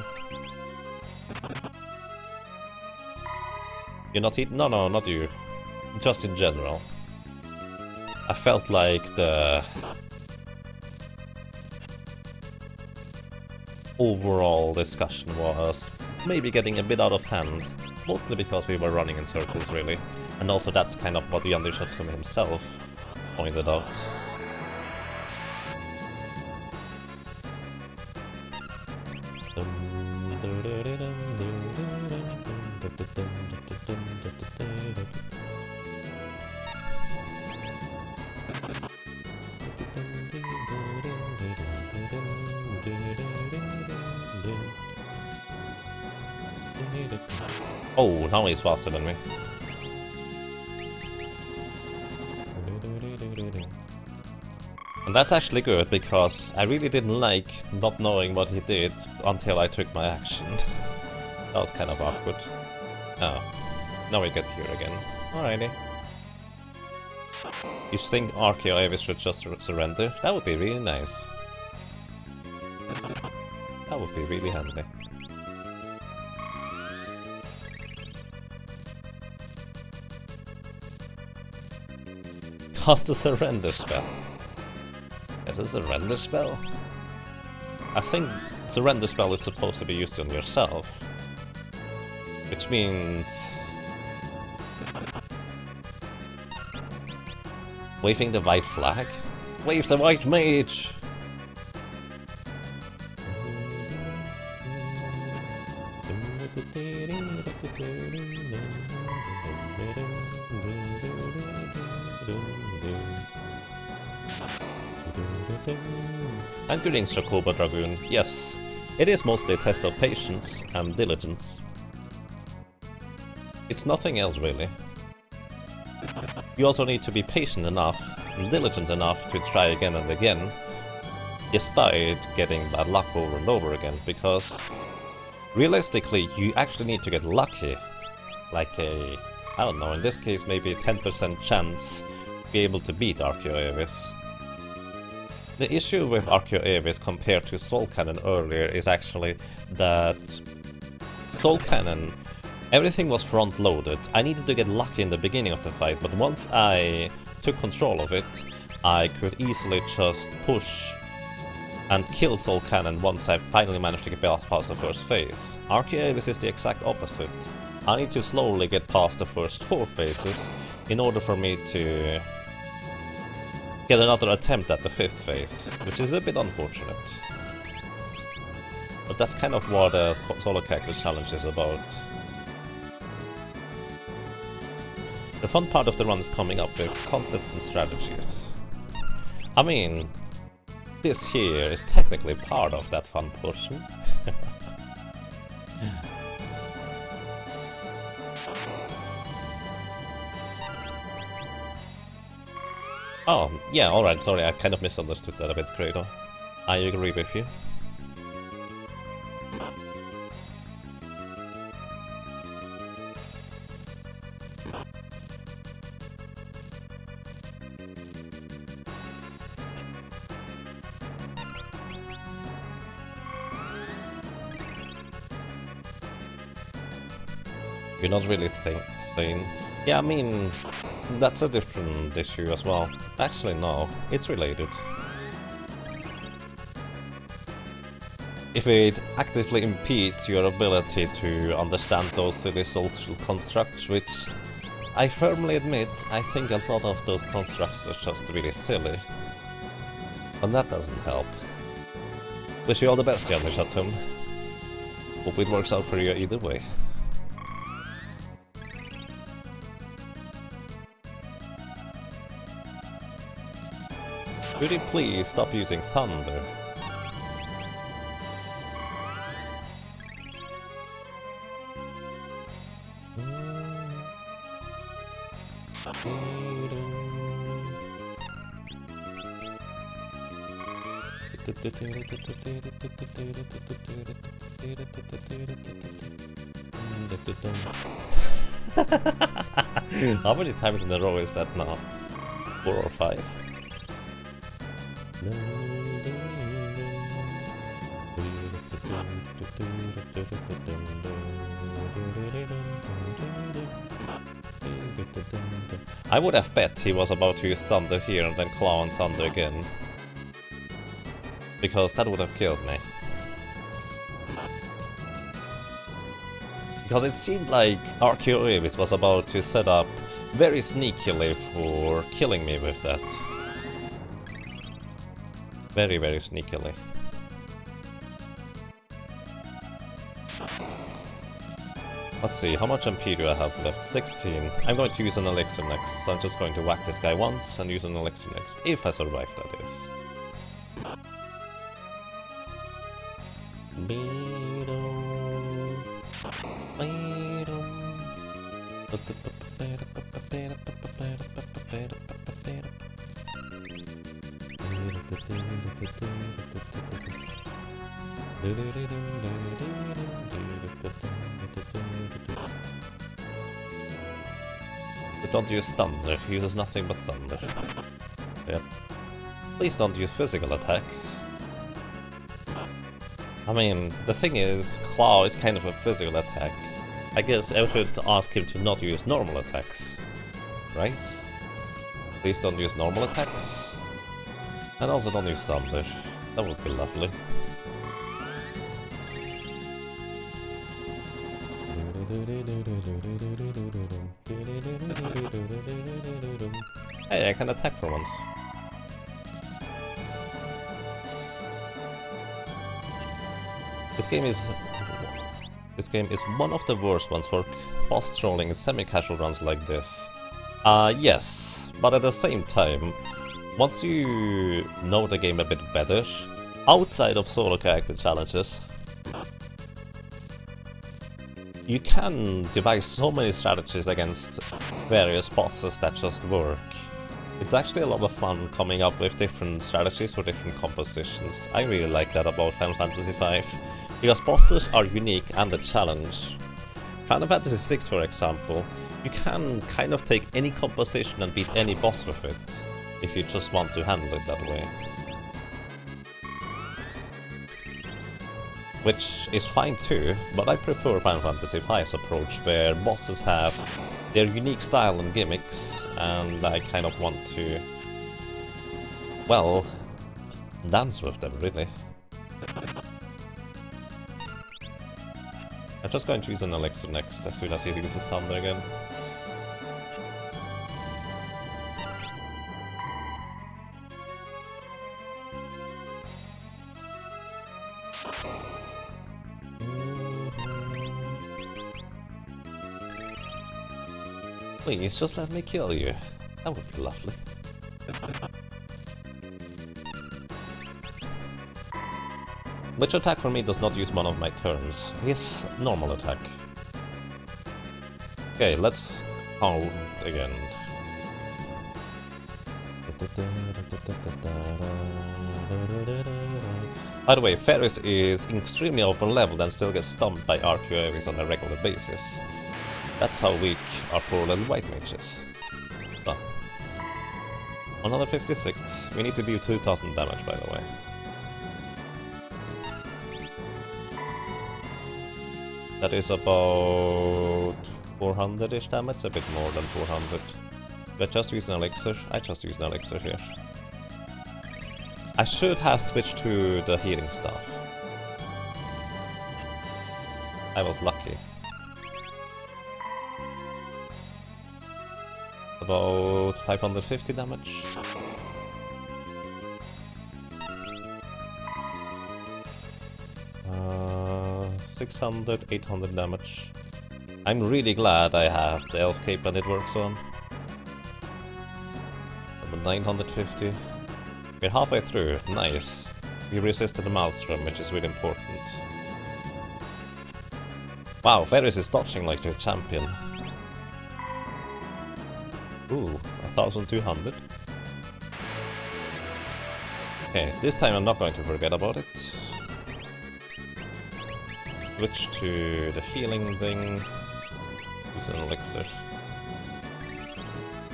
A: You're not hit? No, not you. Just in general. I felt like the overall discussion was maybe getting a bit out of hand. Mostly because we were running in circles, really. And also that's kind of what the Undershot himself pointed out. Oh, now he's faster than me. And that's actually good, because I really didn't like not knowing what he did until I took my action. That was kind of awkward. Oh, now we get here again. Alrighty. You think Archeo Avis should just surrender? That would be really nice. That would be really handy. Cast a surrender spell. Is this a surrender spell? I think surrender spell is supposed to be used on yourself. Which means... waving the white flag? Wave the white mage! And greetings, Jacoba Dragoon. Yes, it is mostly a test of patience and diligence. It's nothing else, really. You also need to be patient enough and diligent enough to try again and again, despite getting bad luck over and over again, because realistically, you actually need to get lucky. Like a, I don't know, in this case maybe a 10% chance to be able to beat Archeo Avis. The issue with Archeo Avis compared to Soul Cannon earlier is actually that Soul Cannon, everything was front-loaded. I needed to get lucky in the beginning of the fight, but once I took control of it, I could easily just push and kill Soul Cannon once I finally managed to get past the first phase. Archeo Avis is the exact opposite. I need to slowly get past the first 4 phases in order for me to get another attempt at the 5th phase, which is a bit unfortunate. But that's kind of what a solo character challenge is about. The fun part of the run is coming up with concepts and strategies. I mean, this here is technically part of that fun portion. Oh, yeah, alright, sorry, I kind of misunderstood that a bit, Credo. I agree with you. You're not really sane. Yeah, I mean, that's a different issue as well. Actually, no, it's related. If it actively impedes your ability to understand those silly social constructs, which I firmly admit, I think a lot of those constructs are just really silly. And that doesn't help. Wish you all the best, Jan Chatham. Hope it works out for you either way. Could you please stop using thunder? How many times in a row is that now? 4 or 5? I would have bet he was about to use thunder here and then claw on thunder again. Because that would have killed me. Because it seemed like Archeo Avis was about to set up very sneakily for killing me with that. Very, very sneakily. Let's see, how much MP do I have left? 16. I'm going to use an elixir next, so I'm just going to whack this guy once and use an elixir next. If I survive, that is. But don't use thunder, he uses nothing but thunder. Yep. Please don't use physical attacks. I mean, the thing is, Claw is kind of a physical attack. I guess I should ask him to not use normal attacks. Right? Please don't use normal attacks. And also don't use thunder. That would be lovely. Hey, I can attack for once. This game is one of the worst ones for boss trolling in semi-casual runs like this. Yes, but at the same time, once you know the game a bit better, outside of solo character challenges, you can devise so many strategies against various bosses that just work. It's actually a lot of fun coming up with different strategies for different compositions. I really like that about Final Fantasy V, because bosses are unique and a challenge. Final Fantasy VI, for example, you can kind of take any composition and beat any boss with it, if you just want to handle it that way. Which is fine too, but I prefer Final Fantasy V's approach, where bosses have their unique style and gimmicks, and I kind of want to, well, dance with them, really. I'm just going to use an elixir next, as soon as he uses thunder again. Please, just let me kill you. That would be lovely. Which attack for me does not use one of my turns? His normal attack. Okay, let's count again. By the way, Ferris is extremely over-leveled and still gets stumped by RQAs on a regular basis. That's how weak our poor little white mage is. Done. Another 56. We need to deal 2000 damage, by the way. That is about 400-ish damage, a bit more than 400. But just use an elixir. I just use an elixir here. I should have switched to the healing staff. I was lucky. About 550 damage. Uh, 600, 800 damage. I'm really glad I have the elf cape and it works on. About 950. We're halfway through, nice. We resisted the Maelstrom, which is really important. Wow, Ferris is dodging like a champion. Ooh, 1200. Okay, this time I'm not going to forget about it. Switch to the healing thing. Use an elixir.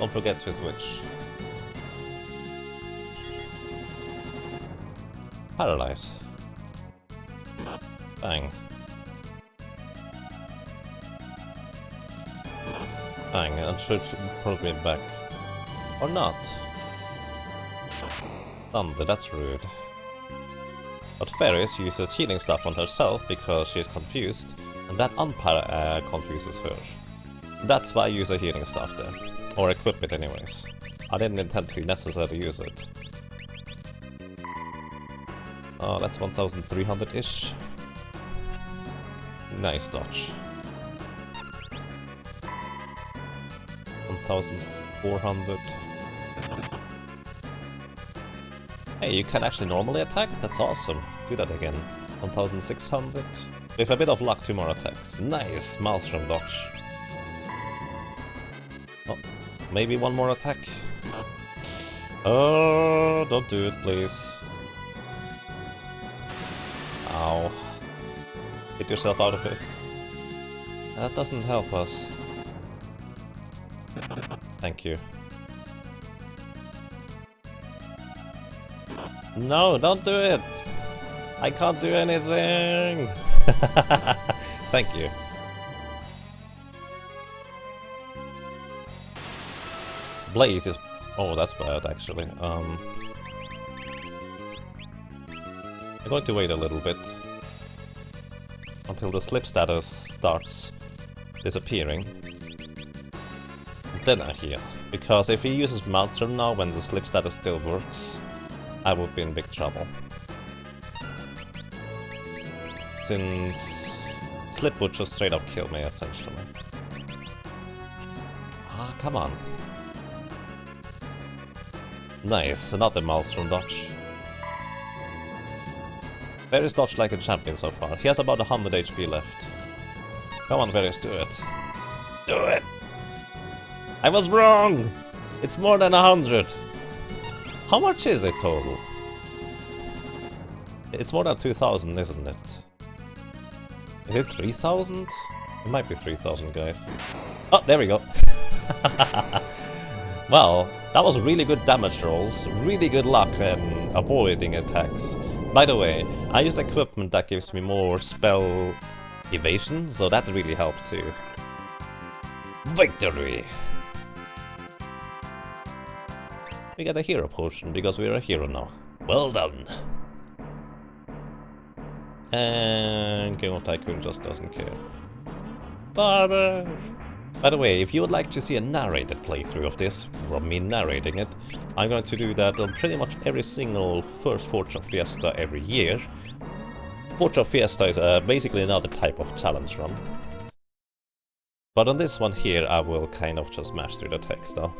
A: Don't forget to switch. Paralyze. Bang. Bang, and should probably be back. Or not. Thunder, that's rude. But Ferris uses healing stuff on herself because she's confused, and that confuses her. That's why I use a healing staff there. Or equip it anyways. I didn't intend to necessarily use it. Oh, that's 1300-ish. Nice dodge. 1400. Hey, you can actually normally attack? That's awesome. Do that again. 1600. With a bit of luck, 2 more attacks. Nice! Maelstrom dodge. Maybe one more attack. Oh, don't do it, please. Ow. Get yourself out of it. That doesn't help us. Thank you. No, don't do it! I can't do anything! Thank you. Blaze is... Oh, that's bad, actually. I'm going to wait a little bit until the slip status starts disappearing. Then I heal. Because if he uses Maelstrom now when the slip status still works, I would be in big trouble. Since slip would just straight up kill me, essentially. Ah, come on. Nice, another Maelstrom dodge. Varys dodged like a champion so far. He has about 100 HP left. Come on, Varys, do it. Do it! I was wrong! It's more than 100. How much is it total? It's more than 2,000, isn't it? Is it 3,000? It might be 3,000, guys. Oh, there we go. Well, that was really good damage rolls, really good luck in avoiding attacks. By the way, I use equipment that gives me more spell evasion, so that really helped too. Victory! We get a hero potion because we're a hero now. Well done! And Game of Tycoon just doesn't care. Bother! By the way, if you would like to see a narrated playthrough of this, from me narrating it, I'm going to do that on pretty much every single first Forge of Fiesta every year. Forge of Fiesta is basically another type of challenge run. But on this one here, I will kind of just mash through the text though.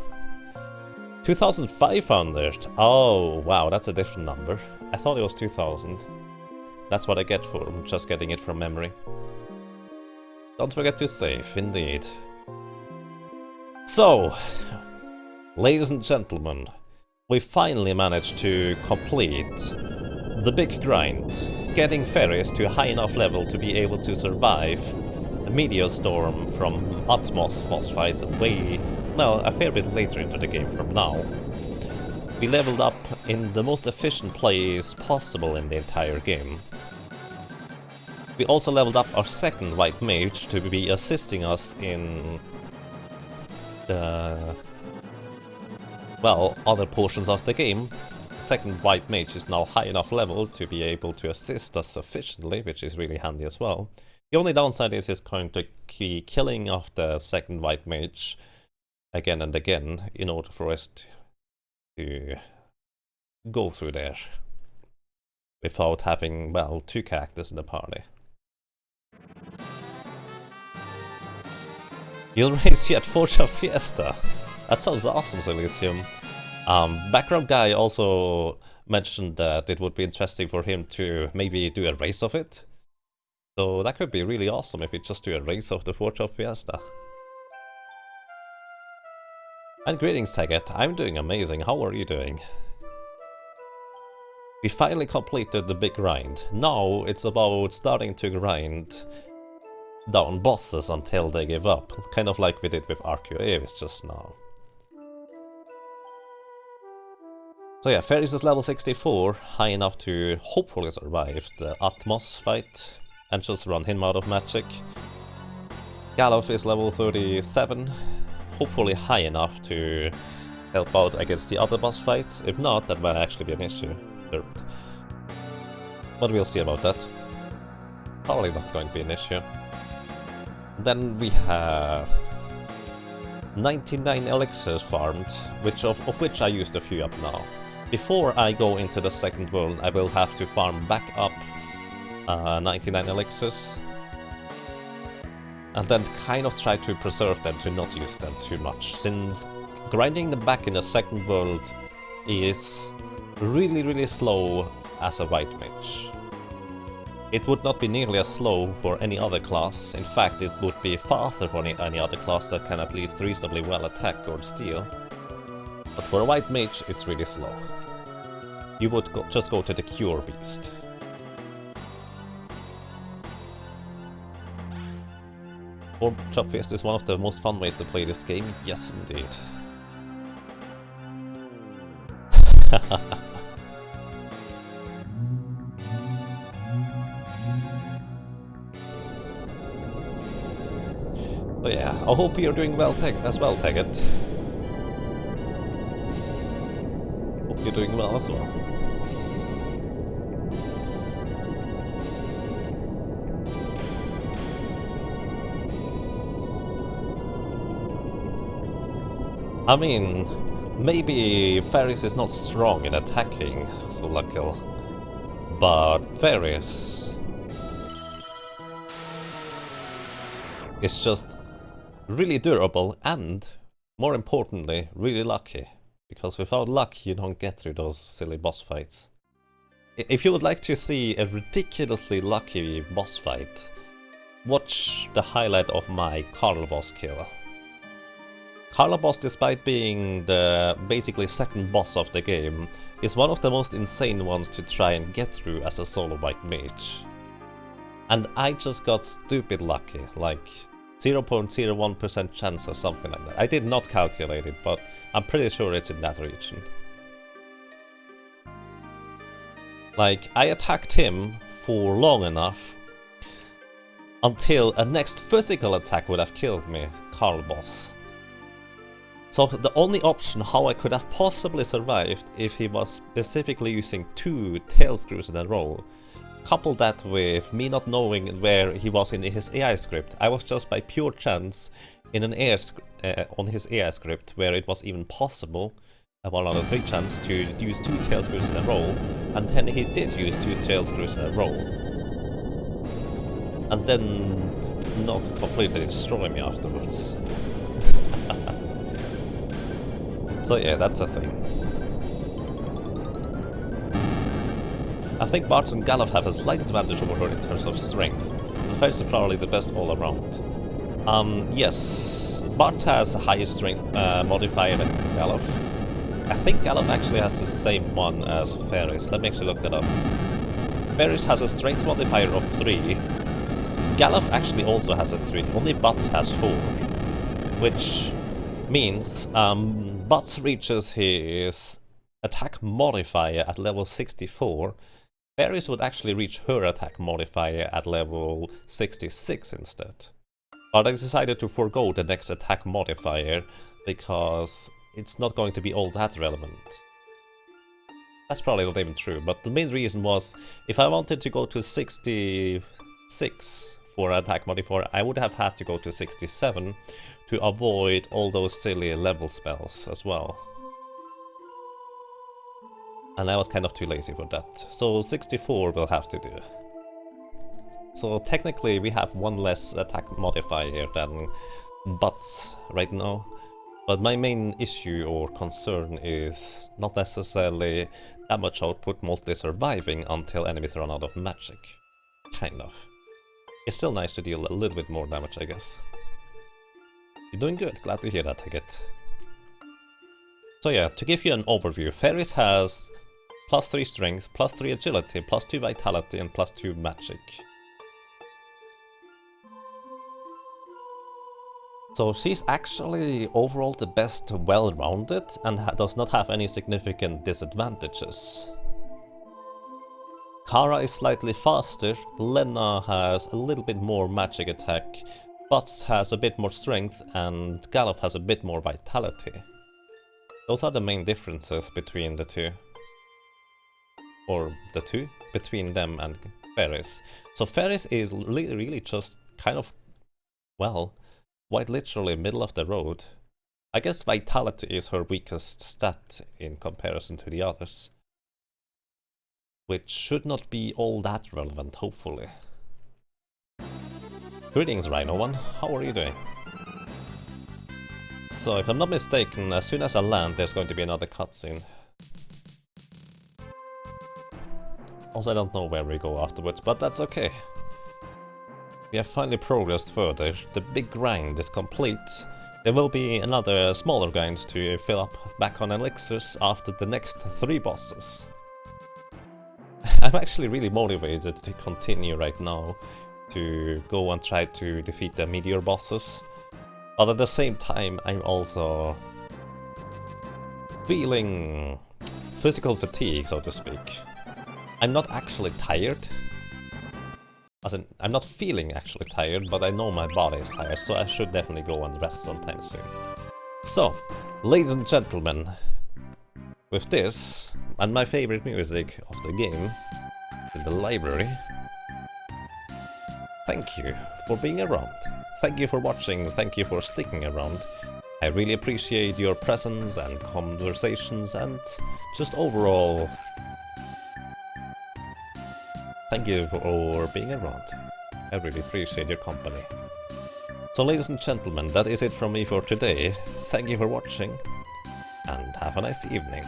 A: 2,500! Oh, wow, that's a different number. I thought it was 2,000. That's what I get for just getting it from memory. Don't forget to save, indeed. So, ladies and gentlemen, we finally managed to complete the big grind, getting Varys to a high enough level to be able to survive a meteor storm from Atmos boss fight way, well, a fair bit later into the game from now. We leveled up in the most efficient place possible in the entire game. We also leveled up our second white mage to be assisting us in the, well, other portions of the game. The second white mage is now high enough level to be able to assist us sufficiently, which is really handy as well. The only downside is he's going to keep killing off the second white mage again and again in order for us to go through there without having, well, two characters in the party. You'll raise you at Forge of Fiesta. That sounds awesome, Silesium. Background guy also mentioned that it would be interesting for him to maybe do a race of it. So that could be really awesome if we just do a race of the Forge of Fiesta. And greetings, Taggart. I'm doing amazing. How are you doing? We finally completed the big grind. Now it's about starting to grind down bosses until they give up, kind of like we did with Arcuevis just now. So yeah, Varys is level 64, high enough to hopefully survive the Atmos fight and just run him out of magic. Gallof is level 37, hopefully high enough to help out against the other boss fights. If not, that might actually be an issue. But we'll see about that. Probably not going to be an issue. Then we have 99 elixirs farmed, of which I used a few up now. Before I go into the second world, I will have to farm back up 99 elixirs. And then kind of try to preserve them to not use them too much, since grinding them back in the second world is really slow as a white mage. it would not be nearly as slow for any other class. In fact, it would be faster for any other class that can at least reasonably well attack or steal. But for a white mage, it's really slow. You would just go to the Cure Beast. Orb Chop Fist is one of the most fun ways to play this game. Yes, indeed. So yeah, I hope you're doing well as well, Taggart. Hope you're doing well as well. I mean, maybe Ferris is not strong in attacking, so lucky. But Ferris is just really durable and, more importantly, really lucky. Because without luck, you don't get through those silly boss fights. If you would like to see a ridiculously lucky boss fight, watch the highlight of my Carl boss kill. Carl boss, despite being the basically second boss of the game, is one of the most insane ones to try and get through as a solo white mage. And I just got stupid lucky, like 0.01% chance or something like that. I did not calculate it, but I'm pretty sure it's in that region. Like, I attacked him for long enough until a next physical attack would have killed me, Carl boss. So the only option how I could have possibly survived if he was specifically using 2 tail screws in a row. Couple that with me not knowing where he was in his AI script. I was just by pure chance in an on his AI script where it was even possible, a 1 out of 3 chance, to use 2 tail screws in a row, and then he did use 2 tail screws in a row. And then not completely destroy me afterwards. So yeah, that's a thing. I think Bartz and Galuf have a slight advantage over her in terms of strength. The Ferris is probably the best all around. Yes, Bart has a higher strength modifier than Galuf. I think Galuf actually has the same one as Ferris. Let me actually look that up. Ferris has a strength modifier of 3. Galuf actually also has a 3. Only Butts has 4. Which means Butts reaches his attack modifier at level 64. Ferris would actually reach her attack modifier at level 66 instead. But I decided to forego the next attack modifier because it's not going to be all that relevant. That's probably not even true, but the main reason was if I wanted to go to 66 for attack modifier, I would have had to go to 67 to avoid all those silly level spells as well. And I was kind of too lazy for that. So 64 will have to do. So technically we have 1 less attack modifier than Butts right now. But my main issue or concern is not necessarily damage output, mostly surviving until enemies run out of magic. Kind of. It's still nice to deal a little bit more damage, I guess. You're doing good, glad to hear that, Ticket. So yeah, to give you an overview, Ferris has +3 strength, +3 agility, +2 vitality, and +2 magic. So she's actually overall the best well-rounded and does not have any significant disadvantages. Kara is slightly faster, Lena has a little bit more magic attack, Butts has a bit more strength, and Galuf has a bit more vitality. Those are the main differences between the two. Or the two? Between them and Ferris. So Ferris is really just kind of, well, quite literally middle of the road. I guess vitality is her weakest stat in comparison to the others. Which should not be all that relevant, hopefully. Greetings, Rhino One. How are you doing? So, if I'm not mistaken, as soon as I land, there's going to be another cutscene. Also, I don't know where we go afterwards, but that's okay. We have finally progressed further. The big grind is complete. There will be another smaller grind to fill up back on elixirs after the next 3 bosses. I'm actually really motivated to continue right now to go and try to defeat the meteor bosses. But at the same time, I'm also feeling physical fatigue, so to speak. I'm not actually tired. As in, I'm not feeling actually tired, but I know my body is tired, so I should definitely go and rest sometime soon. So, ladies and gentlemen, with this, and my favorite music of the game, in the library, thank you for being around. Thank you for watching, thank you for sticking around. I really appreciate your presence and conversations and just overall, thank you for being around. I really appreciate your company. So ladies and gentlemen, that is it from me for today. Thank you for watching and have a nice evening.